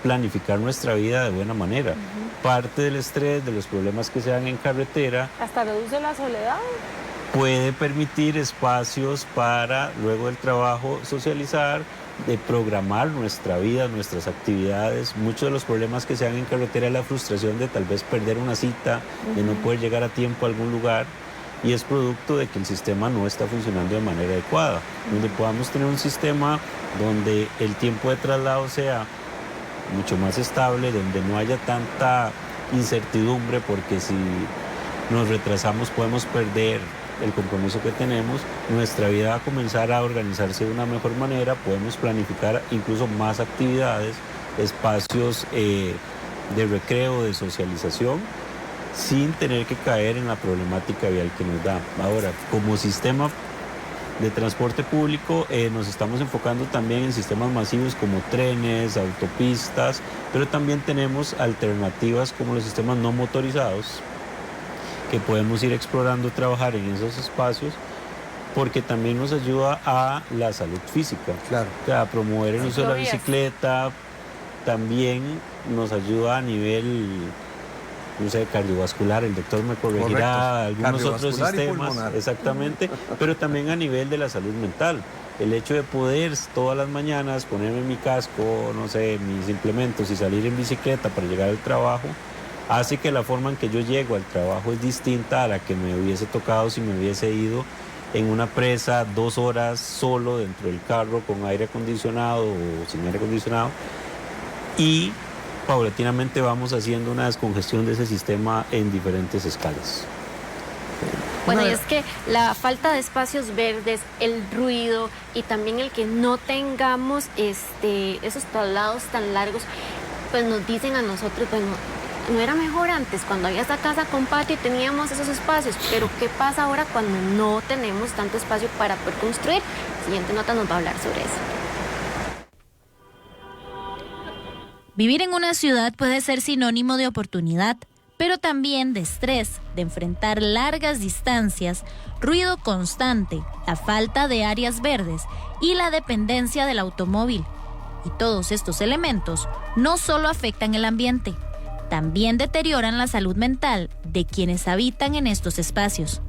planificar nuestra vida de buena manera. Parte del estrés, de los problemas que se dan en carretera. Hasta reduce la soledad. Puede permitir espacios para luego del trabajo socializar, de programar nuestra vida, nuestras actividades. Muchos de los problemas que se dan en carretera es la frustración de tal vez perder una cita, de no poder llegar a tiempo a algún lugar, y es producto de que el sistema no está funcionando de manera adecuada. Donde podamos tener un sistema donde el tiempo de traslado sea mucho más estable, donde no haya tanta incertidumbre, porque si nos retrasamos podemos perder el compromiso que tenemos, nuestra vida va a comenzar a organizarse de una mejor manera, podemos planificar incluso más actividades, espacios de recreo, de socialización, sin tener que caer en la problemática vial que nos da. Ahora, como sistema de transporte público, nos estamos enfocando también en sistemas masivos como trenes, autopistas, pero también tenemos alternativas como los sistemas no motorizados, que podemos ir explorando, trabajar en esos espacios, porque también nos ayuda a la salud física. Claro. O sea, a promover el uso de la bicicleta, también nos ayuda a nivel, no sé, cardiovascular, el doctor me corregirá, algunos otros sistemas, exactamente, pero también a nivel de la salud mental. El hecho de poder todas las mañanas ponerme mi casco, no sé, mis implementos y salir en bicicleta para llegar al trabajo, hace que la forma en que yo llego al trabajo es distinta a la que me hubiese tocado si me hubiese ido en una presa 2 horas solo dentro del carro con aire acondicionado o sin aire acondicionado, y paulatinamente vamos haciendo una descongestión de ese sistema en diferentes escalas. Bueno, y es que la falta de espacios verdes, el ruido y también el que no tengamos esos traslados tan largos, pues nos dicen a nosotros, bueno, no era mejor antes, cuando había esa casa con patio y teníamos esos espacios, pero ¿qué pasa ahora cuando no tenemos tanto espacio para poder construir? La siguiente nota nos va a hablar sobre eso. Vivir en una ciudad puede ser sinónimo de oportunidad, pero también de estrés, de enfrentar largas distancias, ruido constante, la falta de áreas verdes y la dependencia del automóvil. Y todos estos elementos no solo afectan el ambiente, también deterioran la salud mental de quienes habitan en estos espacios.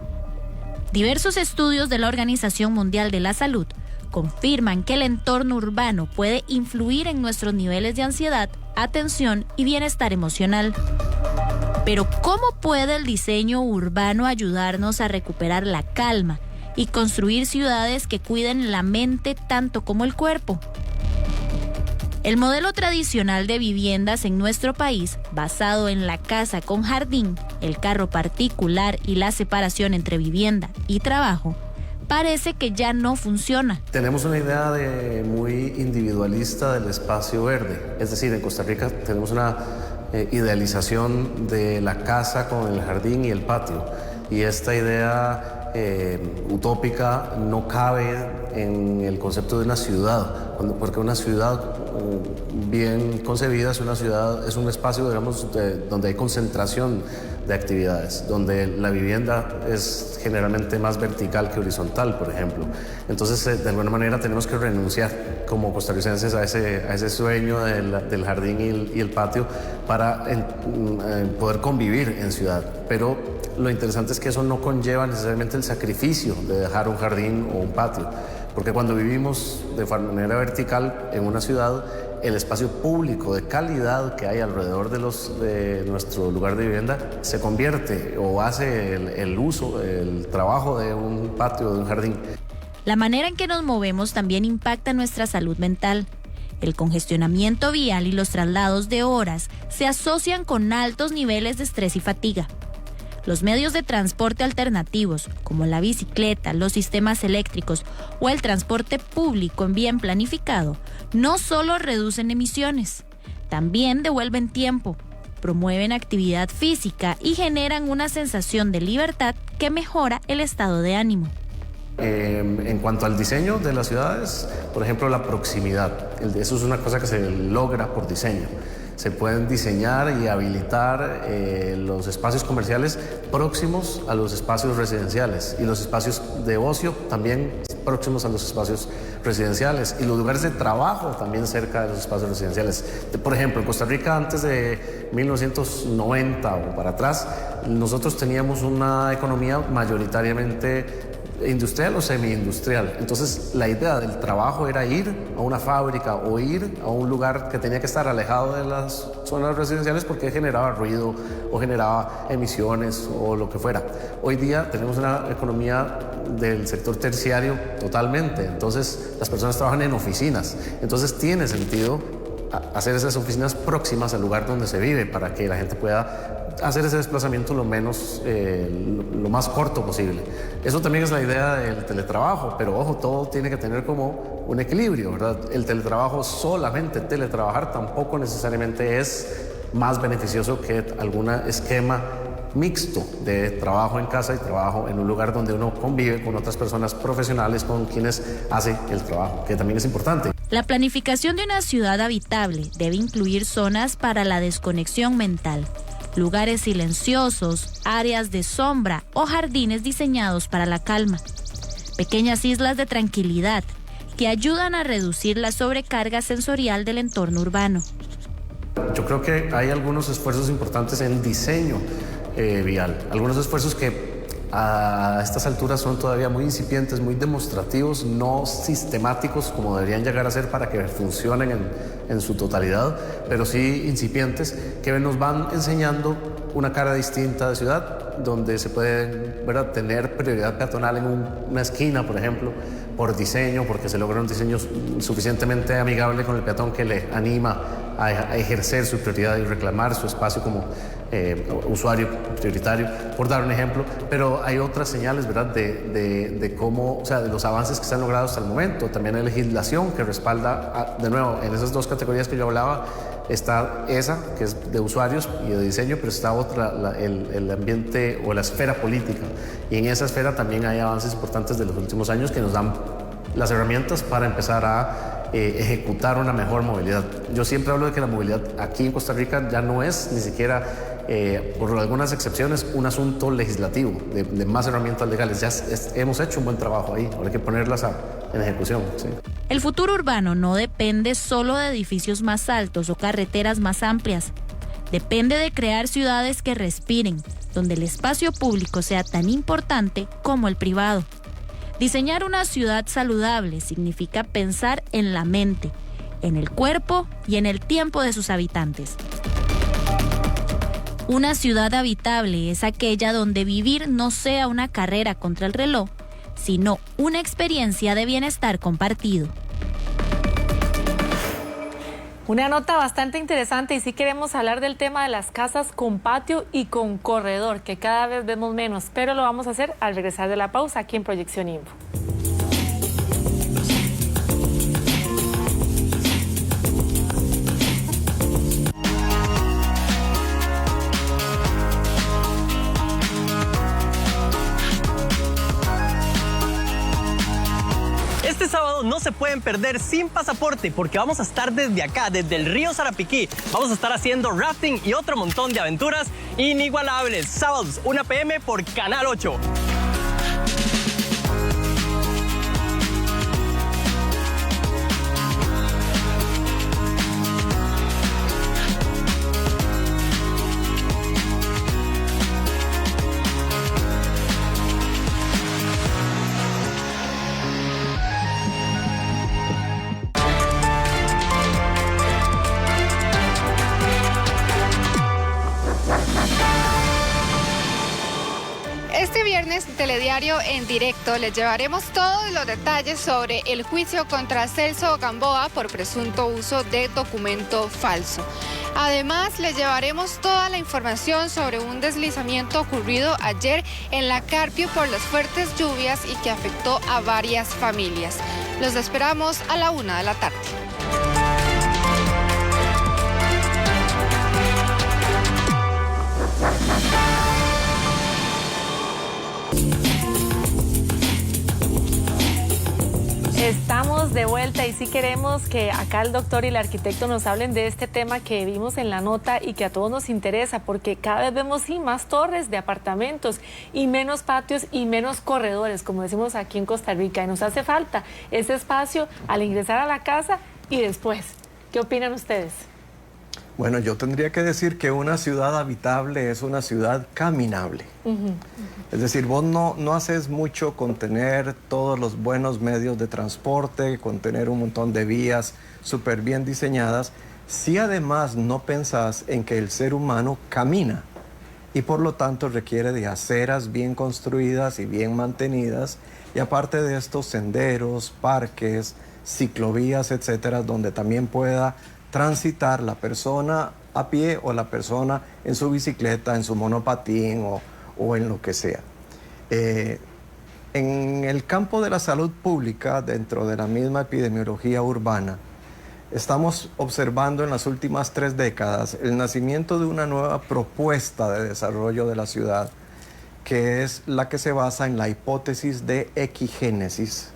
Diversos estudios de la Organización Mundial de la Salud confirman que el entorno urbano puede influir en nuestros niveles de ansiedad, atención y bienestar emocional. Pero ¿cómo puede el diseño urbano ayudarnos a recuperar la calma y construir ciudades que cuiden la mente tanto como el cuerpo? El modelo tradicional de viviendas en nuestro país, basado en la casa con jardín, el carro particular y la separación entre vivienda y trabajo, parece que ya no funciona. Tenemos una idea muy individualista del espacio verde. Es decir, en Costa Rica tenemos una idealización de la casa con el jardín y el patio. Y esta idea utópica no cabe en el concepto de una ciudad, porque una ciudad bien concebida es un espacio, digamos, donde hay concentración de actividades, donde la vivienda es generalmente más vertical que horizontal, por ejemplo. Entonces, de alguna manera tenemos que renunciar como costarricenses a ese sueño del jardín y el patio para poder convivir en ciudad. Pero lo interesante es que eso no conlleva necesariamente el sacrificio de dejar un jardín o un patio, porque cuando vivimos de manera vertical en una ciudad, el espacio público de calidad que hay alrededor de nuestro lugar de vivienda se convierte o hace el trabajo de un patio, de un jardín. La manera en que nos movemos también impacta nuestra salud mental. El congestionamiento vial y los traslados de horas se asocian con altos niveles de estrés y fatiga. Los medios de transporte alternativos, como la bicicleta, los sistemas eléctricos o el transporte público bien planificado, no solo reducen emisiones, también devuelven tiempo, promueven actividad física y generan una sensación de libertad que mejora el estado de ánimo. En cuanto al diseño de las ciudades, por ejemplo, la proximidad. Eso es una cosa que se logra por diseño. Se pueden diseñar y habilitar los espacios comerciales próximos a los espacios residenciales y los espacios de ocio también próximos a los espacios residenciales y los lugares de trabajo también cerca de los espacios residenciales. Por ejemplo, en Costa Rica antes de 1990 o para atrás, nosotros teníamos una economía mayoritariamente industrial o semi-industrial. Entonces la idea del trabajo era ir a una fábrica o ir a un lugar que tenía que estar alejado de las zonas residenciales porque generaba ruido o generaba emisiones o lo que fuera. Hoy día tenemos una economía del sector terciario totalmente, entonces las personas trabajan en oficinas, entonces tiene sentido hacer esas oficinas próximas al lugar donde se vive para que la gente pueda hacer ese desplazamiento lo más corto posible. Eso también es la idea del teletrabajo, pero ojo, todo tiene que tener como un equilibrio, ¿verdad? El teletrabajo, solamente teletrabajar, tampoco necesariamente es más beneficioso que algún esquema mixto de trabajo en casa y trabajo en un lugar donde uno convive con otras personas profesionales con quienes hace el trabajo, que también es importante. La planificación de una ciudad habitable debe incluir zonas para la desconexión mental, lugares silenciosos, áreas de sombra o jardines diseñados para la calma. Pequeñas islas de tranquilidad que ayudan a reducir la sobrecarga sensorial del entorno urbano. Yo creo que hay algunos esfuerzos importantes en diseño vial, algunos esfuerzos que a estas alturas son todavía muy incipientes, muy demostrativos, no sistemáticos como deberían llegar a ser para que funcionen en su totalidad, pero sí incipientes que nos van enseñando una cara distinta de ciudad, donde se puede, ¿verdad?, tener prioridad peatonal en una esquina, por ejemplo, por diseño, porque se logra un diseño suficientemente amigable con el peatón que le anima a ejercer su prioridad y reclamar su espacio como usuario prioritario, por dar un ejemplo. Pero hay otras señales, ¿verdad?, de cómo, o sea, de los avances que se han logrado hasta el momento. También hay legislación que respalda, de nuevo, en esas dos categorías que yo hablaba, está esa, que es de usuarios y de diseño, pero está otra, el ambiente o la esfera política. Y en esa esfera también hay avances importantes de los últimos años que nos dan las herramientas para empezar a ejecutar una mejor movilidad. Yo siempre hablo de que la movilidad aquí en Costa Rica ya no es ni siquiera, por algunas excepciones, un asunto legislativo, de más herramientas legales. Ya hemos hecho un buen trabajo ahí, ahora hay que ponerlas en ejecución. Sí. El futuro urbano no depende solo de edificios más altos o carreteras más amplias. Depende de crear ciudades que respiren, donde el espacio público sea tan importante como el privado. Diseñar una ciudad saludable significa pensar en la mente, en el cuerpo y en el tiempo de sus habitantes. Una ciudad habitable es aquella donde vivir no sea una carrera contra el reloj, sino una experiencia de bienestar compartido. Una nota bastante interesante, y sí queremos hablar del tema de las casas con patio y con corredor, que cada vez vemos menos, pero lo vamos a hacer al regresar de la pausa aquí en Proyección Info. Este sábado no se pueden perder Sin Pasaporte, porque vamos a estar desde acá, desde el río Sarapiquí. Vamos a estar haciendo rafting y otro montón de aventuras inigualables. Sábados, 1 p.m. por Canal 8. Este viernes, Telediario en directo, les llevaremos todos los detalles sobre el juicio contra Celso Gamboa por presunto uso de documento falso. Además, les llevaremos toda la información sobre un deslizamiento ocurrido ayer en la Carpio por las fuertes lluvias y que afectó a varias familias. Los esperamos a la 1 de la tarde. Estamos de vuelta y sí queremos que acá el doctor y el arquitecto nos hablen de este tema que vimos en la nota y que a todos nos interesa, porque cada vez vemos más torres de apartamentos y menos patios y menos corredores, como decimos aquí en Costa Rica, y nos hace falta ese espacio al ingresar a la casa y después. ¿Qué opinan ustedes? Bueno, yo tendría que decir que una ciudad habitable es una ciudad caminable. Es decir, vos no haces mucho con tener todos los buenos medios de transporte, con tener un montón de vías súper bien diseñadas, si además no pensás en que el ser humano camina y por lo tanto requiere de aceras bien construidas y bien mantenidas, y aparte de estos senderos, parques, ciclovías, etcétera, donde también pueda transitar la persona a pie o la persona en su bicicleta, en su monopatín o en lo que sea. En el campo de la salud pública, dentro de la misma epidemiología urbana, estamos observando en las últimas 3 décadas el nacimiento de una nueva propuesta de desarrollo de la ciudad, que es la que se basa en la hipótesis de equigénesis.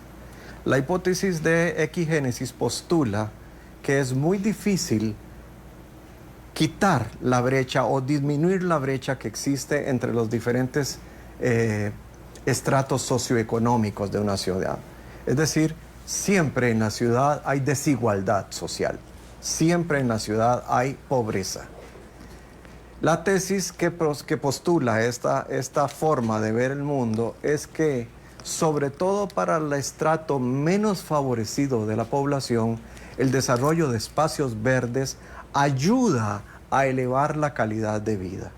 La hipótesis de equigénesis postula que es muy difícil quitar la brecha o disminuir la brecha que existe entre los diferentes estratos socioeconómicos de una ciudad. Es decir, siempre en la ciudad hay desigualdad social, siempre en la ciudad hay pobreza. La tesis que postula esta forma de ver el mundo es que, sobre todo para el estrato menos favorecido de la población, el desarrollo de espacios verdes ayuda a elevar la calidad de vida.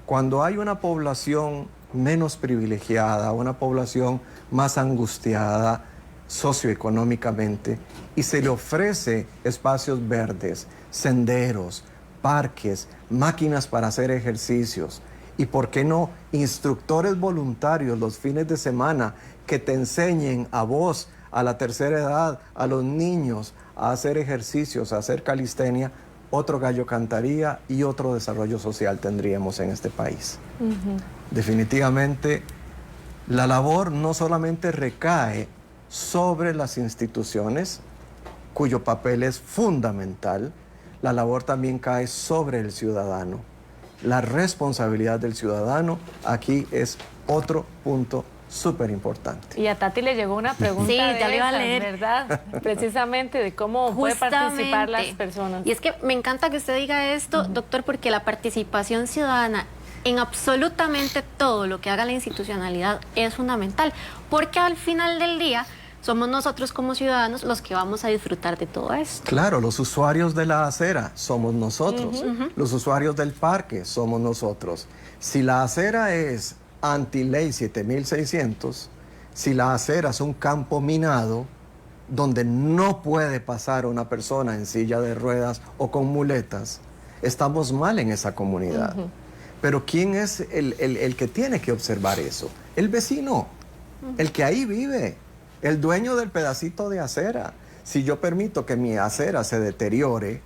Cuando hay una población menos privilegiada, una población más angustiada socioeconómicamente, y se le ofrece espacios verdes, senderos, parques, máquinas para hacer ejercicios, y por qué no, instructores voluntarios los fines de semana que te enseñen a vos, a la tercera edad, a los niños, a hacer ejercicios, a hacer calistenia, otro gallo cantaría y otro desarrollo social tendríamos en este país. Definitivamente, la labor no solamente recae sobre las instituciones, cuyo papel es fundamental, la labor también cae sobre el ciudadano. La responsabilidad del ciudadano aquí es otro punto súper importante. Y a Tati le llegó una pregunta ya le iba a leer, ¿verdad? Precisamente de cómo pueden participar las personas. Y es que me encanta que usted diga esto, doctor, porque la participación ciudadana en absolutamente todo lo que haga la institucionalidad es fundamental, porque al final del día somos nosotros como ciudadanos los que vamos a disfrutar de todo esto. Claro, los usuarios de la acera somos nosotros, los usuarios del parque somos nosotros. Si la acera es anti-ley 7600, si la acera es un campo minado donde no puede pasar una persona en silla de ruedas o con muletas, estamos mal en esa comunidad. Pero ¿quién es el que tiene que observar eso? El vecino, el que ahí vive, el dueño del pedacito de acera. Si yo permito que mi acera se deteriore,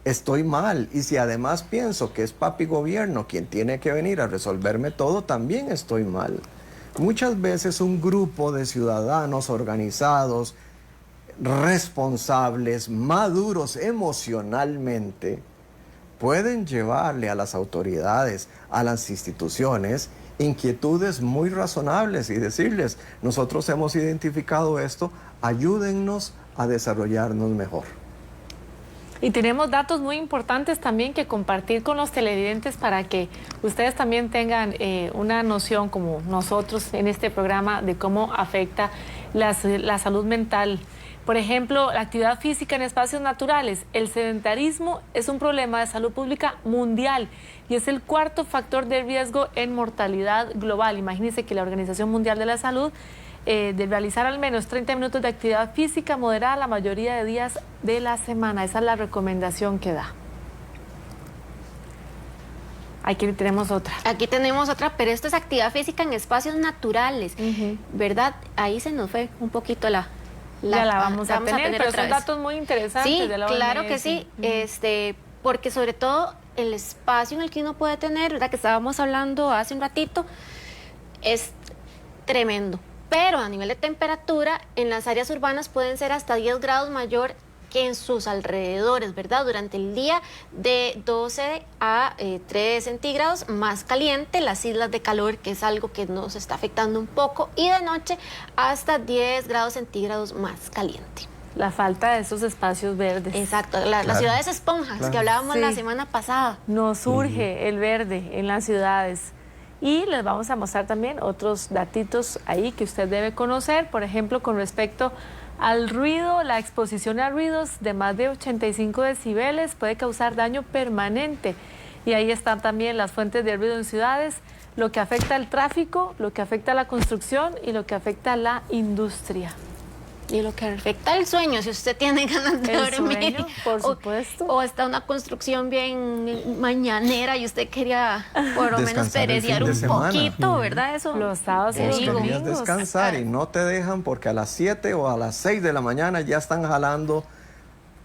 estoy mal. Y si además pienso que es papi gobierno quien tiene que venir a resolverme todo, también estoy mal. Muchas veces un grupo de ciudadanos organizados, responsables, maduros emocionalmente, pueden llevarle a las autoridades, a las instituciones, inquietudes muy razonables y decirles, nosotros hemos identificado esto, ayúdennos a desarrollarnos mejor. Y tenemos datos muy importantes también que compartir con los televidentes para que ustedes también tengan una noción, como nosotros en este programa, de cómo afecta la salud mental. Por ejemplo, la actividad física en espacios naturales. El sedentarismo es un problema de salud pública mundial y es el 4º factor de riesgo en mortalidad global. Imagínense que la Organización Mundial de la Salud de realizar al menos 30 minutos de actividad física moderada la mayoría de días de la semana. Esa es la recomendación que da. Aquí tenemos otra. Aquí tenemos otra, pero esto es actividad física en espacios naturales, ¿verdad? Ahí se nos fue un poquito ya la vamos a tener, pero son datos muy interesantes. Sí, de la claro OMS. que sí, porque sobre todo el espacio en el que uno puede tener, ¿verdad? Que estábamos hablando hace un ratito, es tremendo. Pero a nivel de temperatura, en las áreas urbanas pueden ser hasta 10 grados mayor que en sus alrededores, ¿verdad? Durante el día de 12 a 3 centígrados, más caliente, las islas de calor, que es algo que nos está afectando un poco, y de noche hasta 10 grados centígrados más caliente. La falta de esos espacios verdes. Exacto, las ciudades esponjas que hablábamos la semana pasada. Nos surge el verde en las ciudades. Y les vamos a mostrar también otros datitos ahí que usted debe conocer, por ejemplo, con respecto al ruido. La exposición a ruidos de más de 85 decibeles puede causar daño permanente. Y ahí están también las fuentes de ruido en ciudades, lo que afecta al tráfico, lo que afecta a la construcción y lo que afecta a la industria. Y lo que afecta el sueño, si usted tiene ganas de dormir. Sueño, por supuesto. O está una construcción bien mañanera y usted quería por lo menos pereciar un poquito, ¿verdad? Eso. Los sábados y domingos. Querías descansar y no te dejan porque a las 7 o a las 6 de la mañana ya están jalando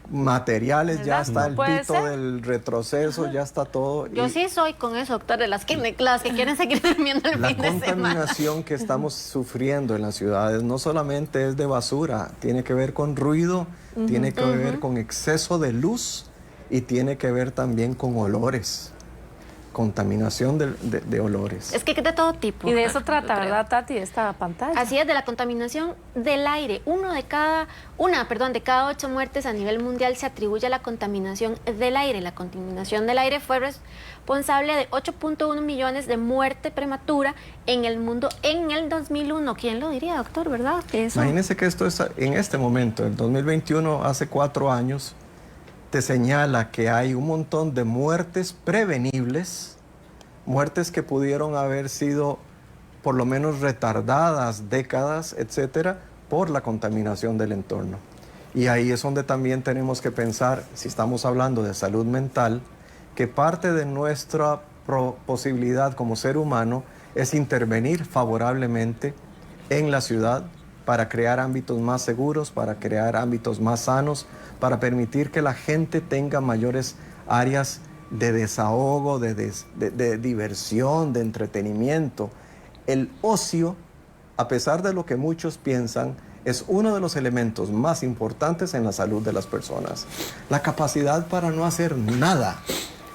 materiales, ya está el pito del retroceso, ya está todo. Yo sí soy con eso, doctor, de las que quieren seguir durmiendo el fin de semana. La contaminación que estamos sufriendo en las ciudades no solamente es de basura, tiene que ver con ruido, tiene que ver con exceso de luz y tiene que ver también con olores. Contaminación de olores. Es que es de todo tipo. Y de eso trata, ¿verdad, Tati, esta pantalla? Así es, de la contaminación del aire. De cada 8 muertes a nivel mundial se atribuye a la contaminación del aire. La contaminación del aire fue responsable de 8.1 millones de muerte prematura en el mundo en el 2001. ¿Quién lo diría, doctor, verdad? Eso. Imagínense que esto es en este momento, el 2021, hace 4 años, te señala que hay un montón de muertes prevenibles, muertes que pudieron haber sido por lo menos retardadas décadas, etcétera, por la contaminación del entorno. Y ahí es donde también tenemos que pensar, si estamos hablando de salud mental, que parte de nuestra posibilidad como ser humano es intervenir favorablemente en la ciudad para crear ámbitos más seguros, para crear ámbitos más sanos, para permitir que la gente tenga mayores áreas de desahogo, de diversión, de entretenimiento. El ocio, a pesar de lo que muchos piensan, es uno de los elementos más importantes en la salud de las personas. La capacidad para no hacer nada.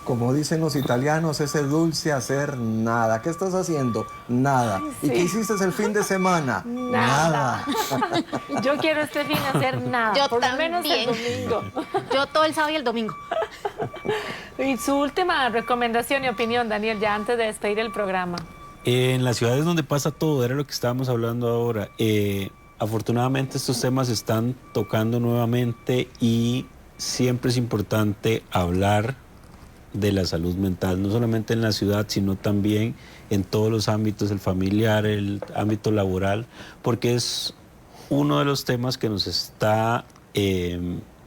Como dicen los italianos, ese dulce hacer nada. ¿Qué estás haciendo? Nada. Ay, sí. ¿Y qué hiciste el fin de semana? Nada. Yo quiero este fin hacer nada. Yo por también. lo menos el domingo. Yo todo el sábado y el domingo. Y su última recomendación y opinión, Daniel, ya antes de despedir el programa. En las ciudades donde pasa todo, era lo que estábamos hablando ahora. Afortunadamente estos temas se están tocando nuevamente y siempre es importante hablar de la salud mental, no solamente en la ciudad, sino también en todos los ámbitos, el familiar, el ámbito laboral, porque es uno de los temas que nos está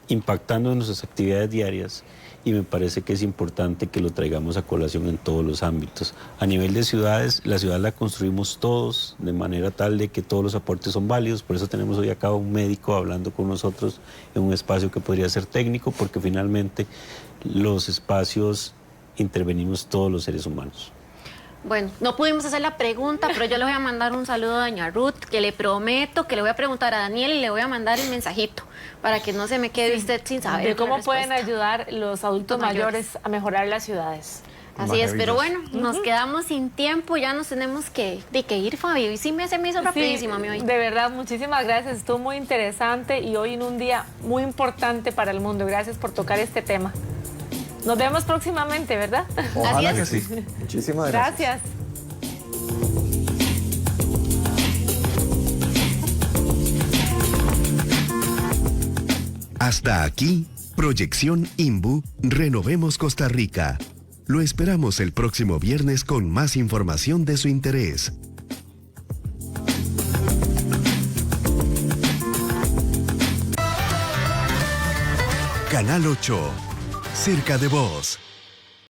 impactando en nuestras actividades diarias y me parece que es importante que lo traigamos a colación en todos los ámbitos. A nivel de ciudades, la ciudad la construimos todos de manera tal de que todos los aportes son válidos, por eso tenemos hoy acá un médico hablando con nosotros en un espacio que podría ser técnico, porque finalmente los espacios intervenimos todos los seres humanos. Bueno, no pudimos hacer la pregunta, pero yo le voy a mandar un saludo a doña Ruth, que le prometo que le voy a preguntar a Daniel y le voy a mandar el mensajito para que no se me quede usted sin saber. De cómo pueden ayudar los adultos mayores a mejorar las ciudades. Así es, pero bueno, nos quedamos sin tiempo, ya nos tenemos que ir, Fabio, y sí se me hizo rapidísimo a mí hoy. De verdad, muchísimas gracias, estuvo muy interesante y hoy en un día muy importante para el mundo. Gracias por tocar este tema. Nos vemos próximamente, ¿verdad? Ojalá que sí. Muchísimas gracias. Gracias. Hasta aquí, Proyección INBU, Renovemos Costa Rica. Lo esperamos el próximo viernes con más información de su interés. Canal 8, cerca de vos.